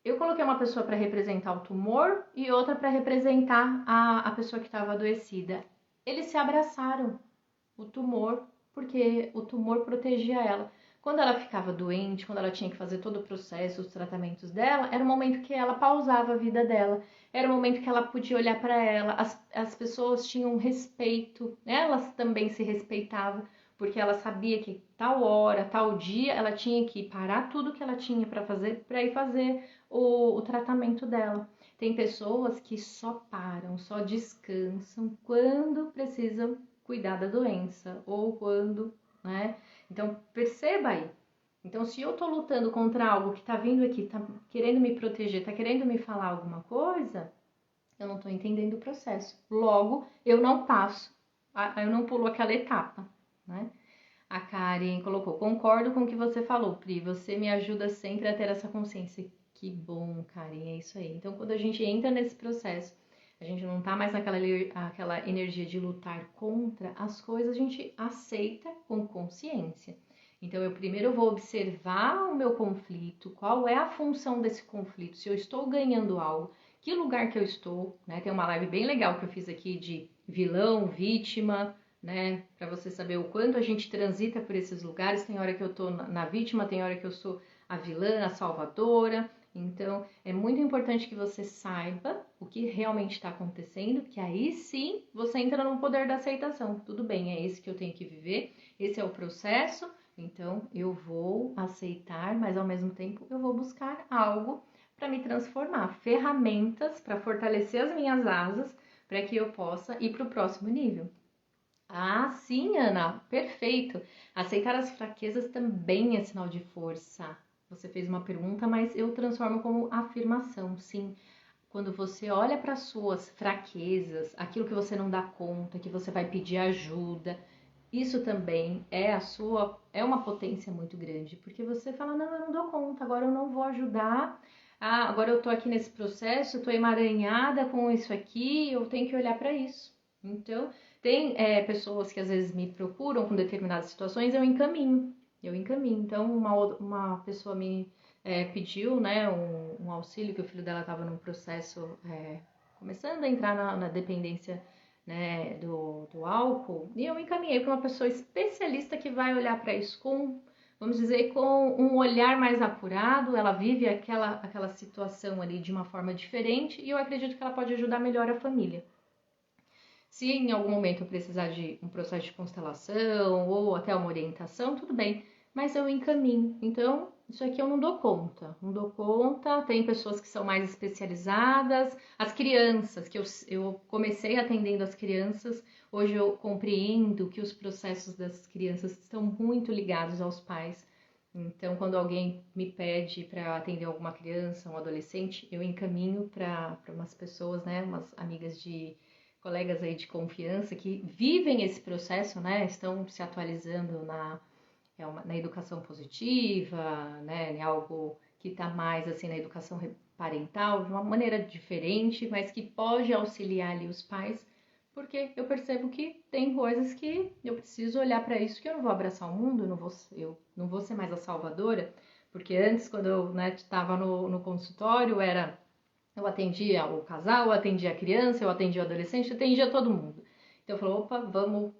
Speaker 1: eu coloquei uma pessoa para representar o tumor e outra para representar a pessoa que estava adoecida. Eles se abraçaram, o tumor, porque o tumor protegia ela. Quando ela ficava doente, quando ela tinha que fazer todo o processo, os tratamentos dela, era o momento que ela pausava a vida dela. Era o momento que ela podia olhar para ela. As pessoas tinham respeito, elas também se respeitavam, porque ela sabia que tal hora, tal dia, ela tinha que parar tudo que ela tinha para fazer, para ir fazer o tratamento dela. Tem pessoas que só param, só descansam quando precisam cuidar da doença ou quando, né? Então perceba aí. Então, se eu tô lutando contra algo que tá vindo aqui, tá querendo me proteger, tá querendo me falar alguma coisa, eu não tô entendendo o processo. Logo, eu não passo, eu não pulo aquela etapa, né? A Karen colocou, concordo com o que você falou, Pri, você me ajuda sempre a ter essa consciência. Que bom, Karen, é isso aí. Então, quando a gente entra nesse processo, a gente não tá mais aquela energia de lutar contra as coisas, a gente aceita com consciência. Então, eu primeiro vou observar o meu conflito, qual é a função desse conflito, se eu estou ganhando algo, que lugar que eu estou, né? Tem uma live bem legal que eu fiz aqui de vilão, vítima, né? Para você saber o quanto a gente transita por esses lugares. Tem hora que eu tô na vítima, tem hora que eu sou a vilã, a salvadora. Então, é muito importante que você saiba o que realmente está acontecendo, que aí sim você entra no poder da aceitação. Tudo bem, é esse que eu tenho que viver, esse é o processo, então eu vou aceitar, mas ao mesmo tempo eu vou buscar algo para me transformar, ferramentas para fortalecer as minhas asas, para que eu possa ir para o próximo nível. Ah, sim, Ana, perfeito. Aceitar as fraquezas também é sinal de força. Você fez uma pergunta, mas eu transformo como afirmação, sim. Quando você olha para suas fraquezas, aquilo que você não dá conta, que você vai pedir ajuda, isso também é uma potência muito grande, porque você fala, não, eu não dou conta, agora eu não vou ajudar. Ah, agora eu tô aqui nesse processo, eu tô emaranhada com isso aqui, eu tenho que olhar para isso. Então, tem pessoas que às vezes me procuram com determinadas situações, eu encaminho. Então, uma pessoa me pediu, né, um auxílio, que o filho dela estava num processo, começando a entrar na dependência, né, do álcool, e eu encaminhei para uma pessoa especialista que vai olhar para isso com, vamos dizer, com um olhar mais apurado. Ela vive aquela situação ali de uma forma diferente e eu acredito que ela pode ajudar melhor a família. Se em algum momento eu precisar de um processo de constelação ou até uma orientação, tudo bem, mas eu encaminho. Então, isso aqui eu não dou conta, não dou conta. Tem pessoas que são mais especializadas, as crianças, que eu comecei atendendo as crianças, hoje eu compreendo que os processos das crianças estão muito ligados aos pais. Então, quando alguém me pede para atender alguma criança, um adolescente, eu encaminho para umas pessoas, né, umas amigas de colegas aí de confiança que vivem esse processo, né, estão se atualizando na educação positiva, né, em algo que está mais assim na educação parental, de uma maneira diferente, mas que pode auxiliar ali os pais, porque eu percebo que tem coisas que eu preciso olhar para isso, que eu não vou abraçar o mundo, eu não vou ser mais a salvadora, porque antes, quando eu estava no consultório, eu atendia o casal, eu atendia a criança, eu atendia o adolescente, eu atendia todo mundo. Então eu falei, opa, vamos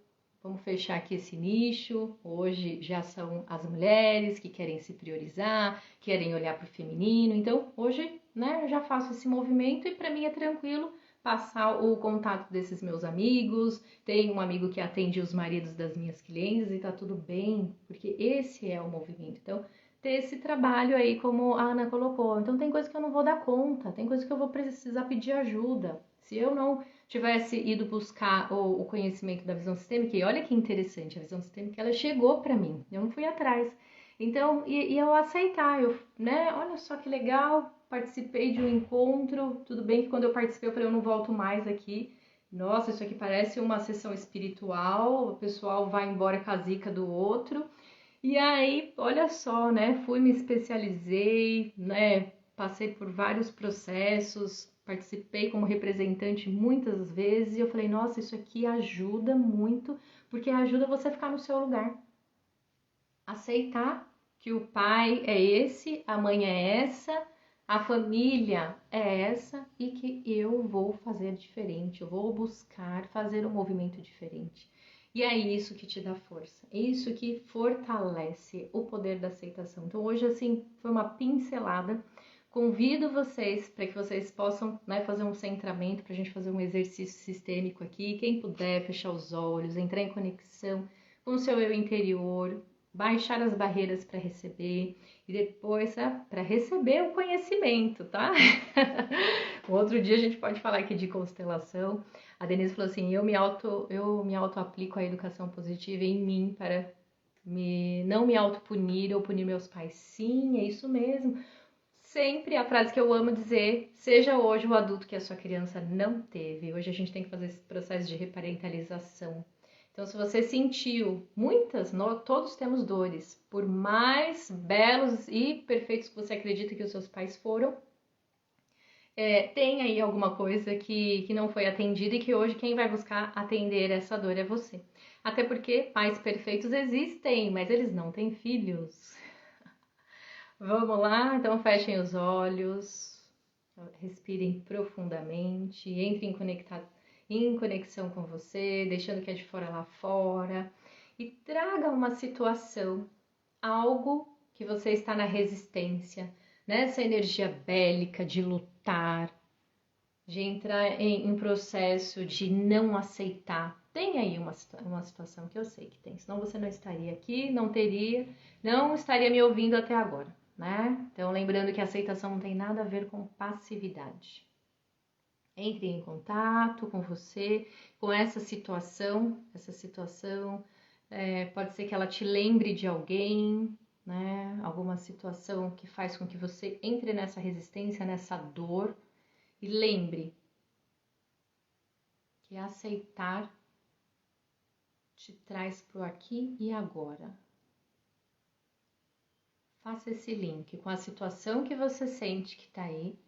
Speaker 1: fechar aqui esse nicho. Hoje já são as mulheres que querem se priorizar, querem olhar para o feminino. Então hoje, né, eu já faço esse movimento e para mim é tranquilo passar o contato desses meus amigos. Tem um amigo que atende os maridos das minhas clientes e tá tudo bem, porque esse é o movimento. Então, ter esse trabalho aí, como a Ana colocou. Então, tem coisa que eu não vou dar conta, tem coisa que eu vou precisar pedir ajuda. Se eu não tivesse ido buscar o conhecimento da visão sistêmica, e olha que interessante, a visão sistêmica, ela chegou para mim, eu não fui atrás. Então, e eu aceitar, né, olha só que legal, participei de um encontro, tudo bem que quando eu participei eu falei, eu não volto mais aqui. Nossa, isso aqui parece uma sessão espiritual, o pessoal vai embora com a zica do outro. E aí, olha só, né? Fui, me especializei, né? Passei por vários processos, participei como representante muitas vezes e eu falei, nossa, isso aqui ajuda muito, porque ajuda você a ficar no seu lugar. Aceitar que o pai é esse, a mãe é essa, a família é essa e que eu vou fazer diferente, eu vou buscar fazer um movimento diferente. E é isso que te dá força, é isso que fortalece o poder da aceitação. Então hoje, assim, foi uma pincelada. Convido vocês para que vocês possam, né, fazer um centramento, para a gente fazer um exercício sistêmico aqui. Quem puder, fechar os olhos, entrar em conexão com o seu eu interior, baixar as barreiras para receber e depois para receber o conhecimento, tá? Outro dia a gente pode falar aqui de constelação. A Denise falou assim, eu me auto aplico a educação positiva em mim para não me auto-punir ou punir meus pais. Sim, é isso mesmo. Sempre a frase que eu amo dizer, seja hoje o adulto que a sua criança não teve. Hoje a gente tem que fazer esse processo de reparentalização. Então, se você sentiu todos temos dores, por mais belos e perfeitos que você acredita que os seus pais foram, tem aí alguma coisa que não foi atendida e que hoje quem vai buscar atender essa dor é você. Até porque pais perfeitos existem, mas eles não têm filhos. Vamos lá? Então fechem os olhos, respirem profundamente, entrem em conexão com você, deixando o que é de fora lá fora e traga uma situação, algo que você está na resistência, nessa energia bélica de lutar, de entrar em processo de não aceitar. Tem aí uma situação que eu sei que tem, senão você não estaria aqui, não estaria me ouvindo até agora, né? Então, lembrando que a aceitação não tem nada a ver com passividade. Entre em contato com você, com essa situação pode ser que ela te lembre de alguém, né? Alguma situação que faz com que você entre nessa resistência, nessa dor. E lembre que aceitar te traz para o aqui e agora. Faça esse link com a situação que você sente que está aí,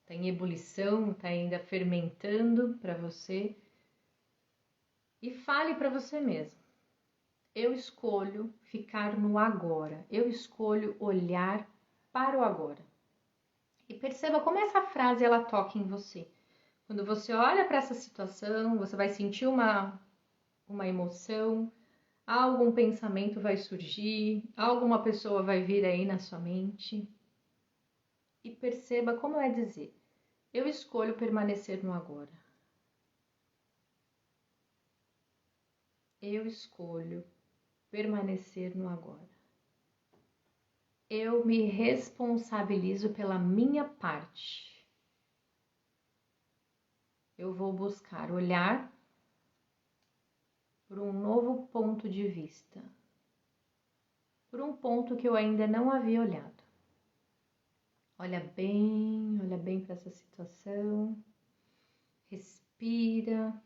Speaker 1: está em ebulição, está ainda fermentando para você, e fale para você mesmo. Eu escolho ficar no agora, eu escolho olhar para o agora. E perceba como essa frase ela toca em você. Quando você olha para essa situação, você vai sentir uma emoção, algum pensamento vai surgir, alguma pessoa vai vir aí na sua mente. E perceba como é dizer: eu escolho permanecer no agora. Eu escolho permanecer no agora. Eu me responsabilizo pela minha parte. Eu vou buscar olhar por um novo ponto de vista, por um ponto que eu ainda não havia olhado. Olha bem para essa situação, respira.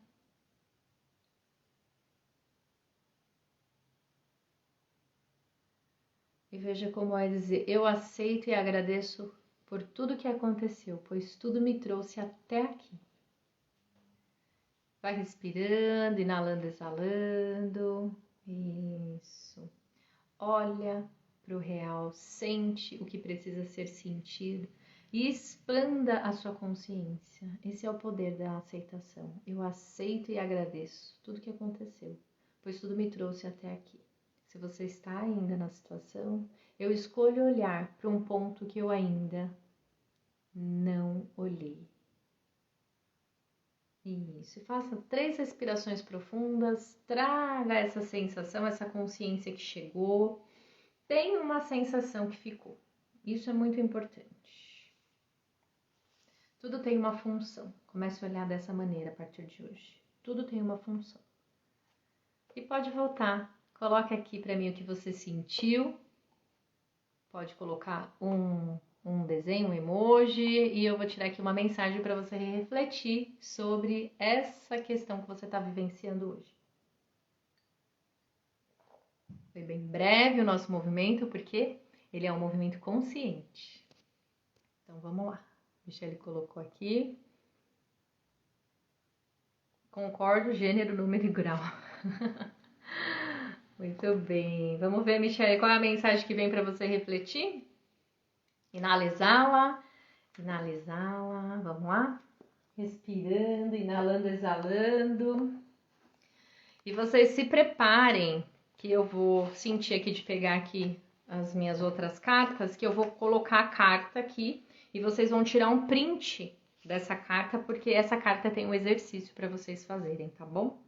Speaker 1: E veja como é dizer: eu aceito e agradeço por tudo que aconteceu, pois tudo me trouxe até aqui. Vai respirando, inalando, exalando. Isso. Olha para o real, sente o que precisa ser sentido e expanda a sua consciência. Esse é o poder da aceitação. Eu aceito e agradeço tudo que aconteceu, pois tudo me trouxe até aqui. Se você está ainda na situação, eu escolho olhar para um ponto que eu ainda não olhei. Isso, faça 3 respirações profundas, traga essa sensação, essa consciência que chegou. Tem uma sensação que ficou. Isso é muito importante. Tudo tem uma função. Comece a olhar dessa maneira a partir de hoje. Tudo tem uma função. E pode voltar. Coloque aqui para mim o que você sentiu. Pode colocar um desenho, um emoji, e eu vou tirar aqui uma mensagem para você refletir sobre essa questão que você está vivenciando hoje. Foi bem breve o nosso movimento, porque ele é um movimento consciente. Então, vamos lá. Michele colocou aqui. Concordo, gênero, número e grau. Muito bem. Vamos ver, Michele, qual é a mensagem que vem para você refletir? Inalizá-la. Vamos lá? Respirando, inalando, exalando. E vocês se preparem, que eu vou sentir aqui de pegar aqui as minhas outras cartas, que eu vou colocar a carta aqui e vocês vão tirar um print dessa carta, porque essa carta tem um exercício para vocês fazerem, tá bom?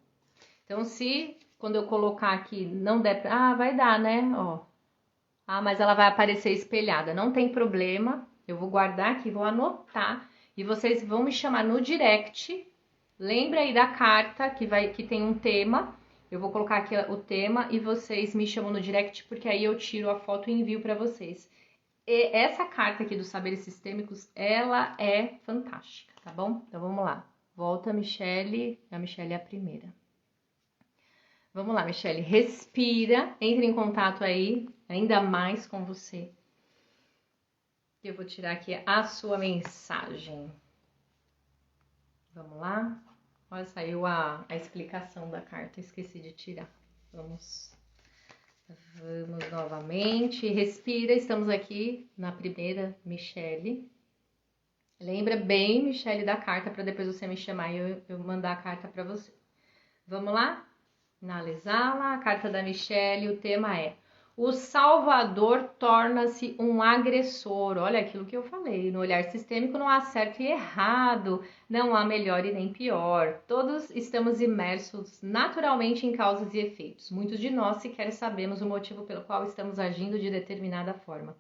Speaker 1: Então, se quando eu colocar aqui não der pra... vai dar, né? Ó. Mas ela vai aparecer espelhada. Não tem problema. Eu vou guardar aqui, vou anotar e vocês vão me chamar no direct. Lembra aí da carta que tem um tema. Eu vou colocar aqui o tema e vocês me chamam no direct, porque aí eu tiro a foto e envio para vocês. E essa carta aqui dos saberes sistêmicos, ela é fantástica, tá bom? Então vamos lá. Volta, Michele. A Michele é a primeira. Vamos lá, Michele. Respira. Entre em contato aí, ainda mais com você. Eu vou tirar aqui a sua mensagem. Vamos lá. Olha, saiu a explicação da carta, esqueci de tirar. Vamos novamente. Respira, estamos aqui na primeira, Michele. Lembra bem, Michele, da carta para depois você me chamar e eu mandar a carta para você. Vamos lá? Analisá-la. A carta da Michele, o tema é: o salvador torna-se um agressor. Olha aquilo que eu falei. No olhar sistêmico não há certo e errado, não há melhor e nem pior. Todos estamos imersos naturalmente em causas e efeitos. Muitos de nós sequer sabemos o motivo pelo qual estamos agindo de determinada forma.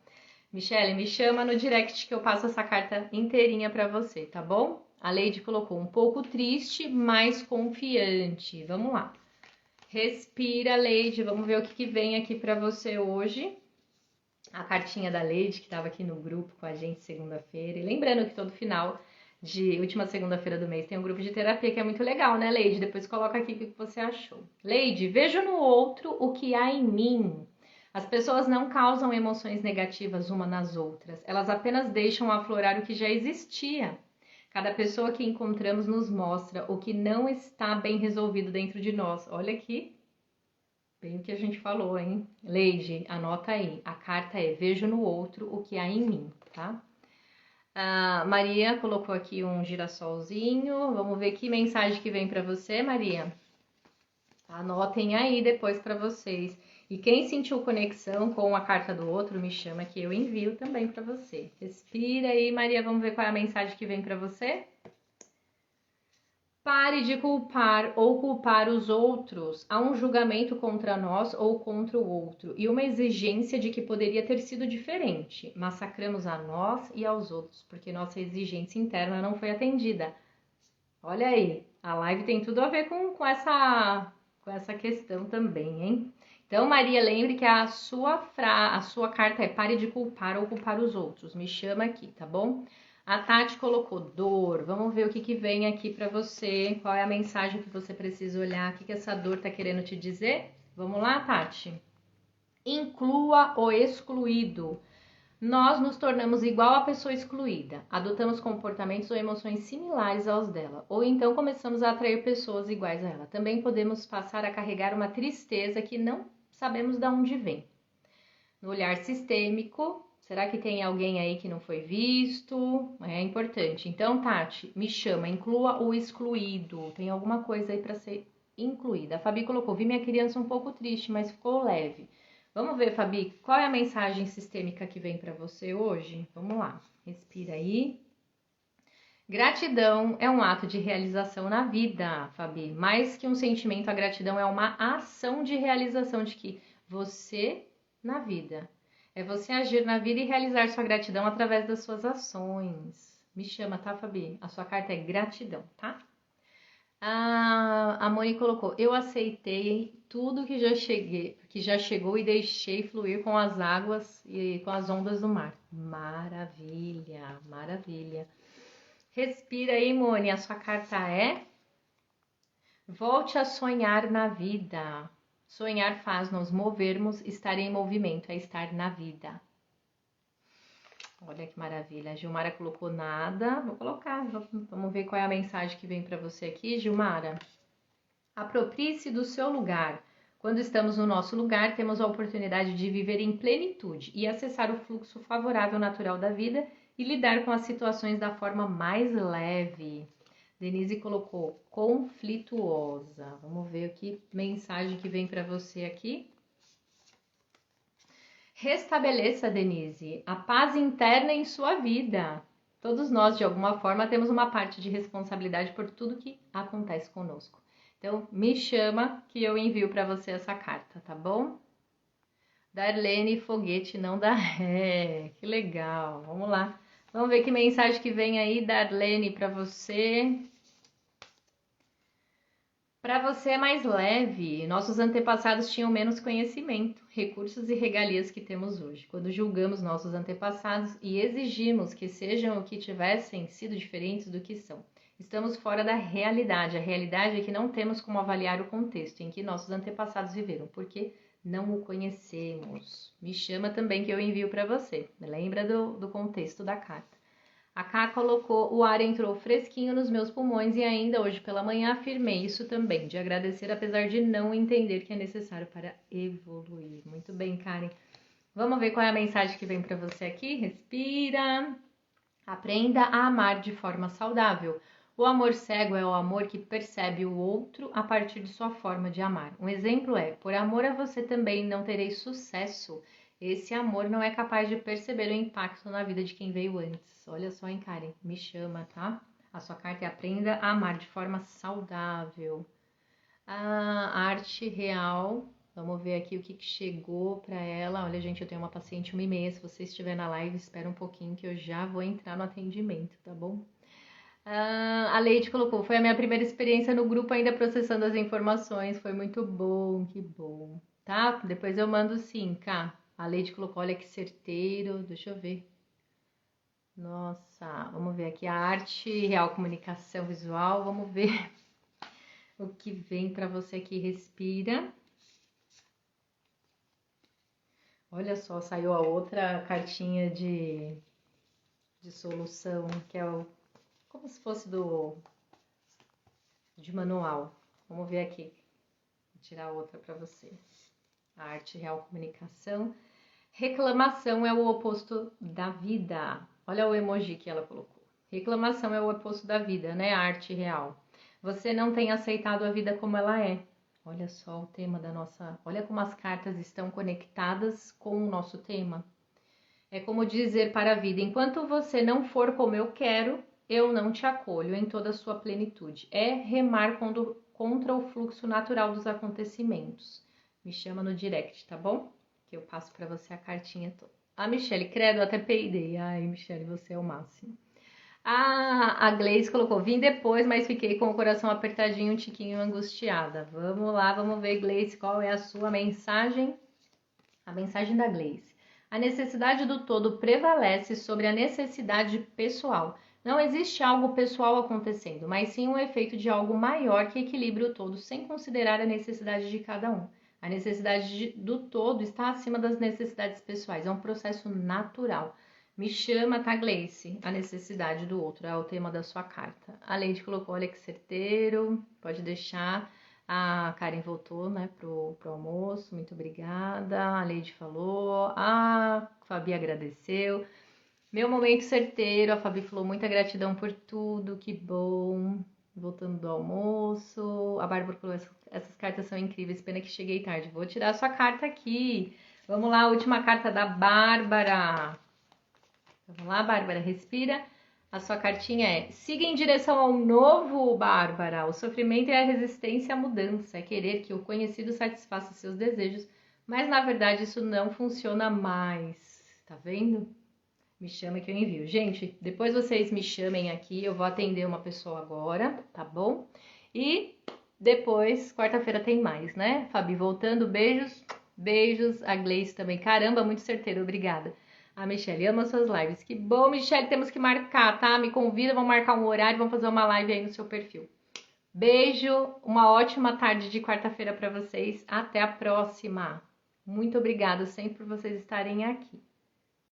Speaker 1: Michele, me chama no direct que eu passo essa carta inteirinha para você, tá bom? A Lady colocou: um pouco triste, mas confiante. Vamos lá. Respira, Lady. Vamos ver o que vem aqui para você hoje. A cartinha da Lady, que estava aqui no grupo com a gente segunda-feira. E lembrando que todo final de última segunda-feira do mês tem um grupo de terapia, que é muito legal, né, Lady? Depois coloca aqui o que você achou. Lady, vejo no outro o que há em mim. As pessoas não causam emoções negativas umas nas outras. Elas apenas deixam aflorar o que já existia. Cada pessoa que encontramos nos mostra o que não está bem resolvido dentro de nós. Olha aqui, bem o que a gente falou, hein? Lady, anota aí. A carta é: vejo no outro o que há em mim, tá? A Maria colocou aqui um girassolzinho. Vamos ver que mensagem que vem para você, Maria. Anotem aí depois para vocês. E quem sentiu conexão com a carta do outro, me chama que eu envio também para você. Respira aí, Maria, vamos ver qual é a mensagem que vem para você. Pare de culpar ou culpar os outros. Há um julgamento contra nós ou contra o outro e uma exigência de que poderia ter sido diferente. Massacramos a nós e aos outros, porque nossa exigência interna não foi atendida. Olha aí, a live tem tudo a ver com essa questão também, hein? Então, Maria, lembre que a sua carta é pare de culpar ou culpar os outros. Me chama aqui, tá bom? A Tati colocou dor. Vamos ver o que vem aqui para você. Qual é a mensagem que você precisa olhar? O que essa dor tá querendo te dizer? Vamos lá, Tati? Inclua o excluído. Nós nos tornamos igual à pessoa excluída, adotamos comportamentos ou emoções similares aos dela, ou então começamos a atrair pessoas iguais a ela. Também podemos passar a carregar uma tristeza que não sabemos de onde vem. No olhar sistêmico, será que tem alguém aí que não foi visto? É importante. Então, Tati, me chama, inclua o excluído. Tem alguma coisa aí para ser incluída. A Fabi colocou, vi minha criança um pouco triste, mas ficou leve. Vamos ver, Fabi, qual é a mensagem sistêmica que vem para você hoje? Vamos lá, respira aí. Gratidão é um ato de realização na vida, Fabi. Mais que um sentimento, a gratidão é uma ação de realização de que você na vida. É você agir na vida e realizar sua gratidão através das suas ações. Me chama, tá, Fabi? A sua carta é gratidão, tá? A Moni colocou, eu aceitei tudo que já chegou e deixei fluir com as águas e com as ondas do mar. Maravilha, maravilha. Respira aí, Moni, a sua carta é volte a sonhar na vida. Sonhar faz nos movermos, estar em movimento é estar na vida. Olha que maravilha. A Gilmara colocou nada. Vou colocar. Vamos ver qual é a mensagem que vem para você aqui, Gilmara. Aproprie-se do seu lugar. Quando estamos no nosso lugar, temos a oportunidade de viver em plenitude e acessar o fluxo favorável natural da vida e lidar com as situações da forma mais leve. Denise colocou conflituosa. Vamos ver que mensagem que vem para você aqui. Restabeleça, Denise, a paz interna em sua vida. Todos nós, de alguma forma, temos uma parte de responsabilidade por tudo que acontece conosco. Então, me chama que eu envio para você essa carta, tá bom? Darlene, foguete não dá ré. Que legal. Vamos lá. Vamos ver que mensagem que vem aí, Darlene, para você. Para você é mais leve. Nossos antepassados tinham menos conhecimento, recursos e regalias que temos hoje. Quando julgamos nossos antepassados e exigimos que sejam o que tivessem sido diferentes do que são, estamos fora da realidade. A realidade é que não temos como avaliar o contexto em que nossos antepassados viveram, porque não o conhecemos. Me chama também que eu envio para você. Lembra do contexto da carta. A Ká colocou, o ar entrou fresquinho nos meus pulmões e ainda hoje pela manhã afirmei isso também, de agradecer apesar de não entender que é necessário para evoluir. Muito bem, Karen. Vamos ver qual é a mensagem que vem para você aqui? Respira. Aprenda a amar de forma saudável. O amor cego é o amor que percebe o outro a partir de sua forma de amar. Um exemplo é, por amor a você também não terei sucesso. Esse amor não é capaz de perceber o impacto na vida de quem veio antes. Olha só, hein, Karen? Me chama, tá? A sua carta é aprenda a amar de forma saudável. A arte real. Vamos ver aqui o que chegou para ela. Olha, gente, eu tenho uma paciente 1h30. Se você estiver na live, espera um pouquinho que eu já vou entrar no atendimento, tá bom? A Leide colocou, foi a minha primeira experiência no grupo, ainda processando as informações. Foi muito bom, que bom. Tá? Depois eu mando sim, cá. A Leide colocou, olha que certeiro. Deixa eu ver. Nossa, vamos ver aqui a arte real, comunicação visual. Vamos ver o que vem para você aqui. Respira. Olha só, saiu a outra cartinha de solução, que é como se fosse de manual. Vamos ver aqui. Vou tirar outra para você. A arte real, comunicação. Reclamação é o oposto da vida. Olha o emoji que ela colocou. Reclamação é o oposto da vida, né? A arte real. Você não tem aceitado a vida como ela é. Olha só o tema da nossa... Olha como as cartas estão conectadas com o nosso tema. É como dizer para a vida, enquanto você não for como eu quero, eu não te acolho em toda a sua plenitude. É remar contra o fluxo natural dos acontecimentos. Me chama no direct, tá bom? Que eu passo para você a cartinha toda. A Michelle, credo, até peidei. Ai, Michelle, você é o máximo. A Gleice colocou, vim depois, mas fiquei com o coração apertadinho, um tiquinho angustiada. Vamos lá, vamos ver, Gleice, qual é a sua mensagem? A mensagem da Gleice. A necessidade do todo prevalece sobre a necessidade pessoal. Não existe algo pessoal acontecendo, mas sim um efeito de algo maior que equilibra o todo, sem considerar a necessidade de cada um. A necessidade do todo está acima das necessidades pessoais, é um processo natural. Me chama, tá, Gleice? A necessidade do outro, é o tema da sua carta. A Leide colocou, olha que certeiro, pode deixar. A Karen voltou, né, pro almoço, muito obrigada. A Leide falou, a Fabi agradeceu. Meu momento certeiro, a Fabi falou, muita gratidão por tudo, que bom. Voltando do almoço. A Bárbara falou, essas cartas são incríveis, pena que cheguei tarde. Vou tirar a sua carta aqui. Vamos lá, a última carta da Bárbara. Vamos lá, Bárbara, respira. A sua cartinha é: siga em direção ao novo, Bárbara. O sofrimento é a resistência à mudança, é querer que o conhecido satisfaça seus desejos, mas na verdade isso não funciona mais. Tá vendo? Me chama que eu envio. Gente, depois vocês me chamem aqui, eu vou atender uma pessoa agora, tá bom? E depois, quarta-feira tem mais, né? Fabi voltando, beijos, beijos. A Gleice também, caramba, muito certeiro, obrigada. A Michelle ama suas lives. Que bom, Michelle, temos que marcar, tá? Me convida, vamos marcar um horário, vamos fazer uma live aí no seu perfil. Beijo, uma ótima tarde de quarta-feira para vocês. Até a próxima. Muito obrigada sempre por vocês estarem aqui.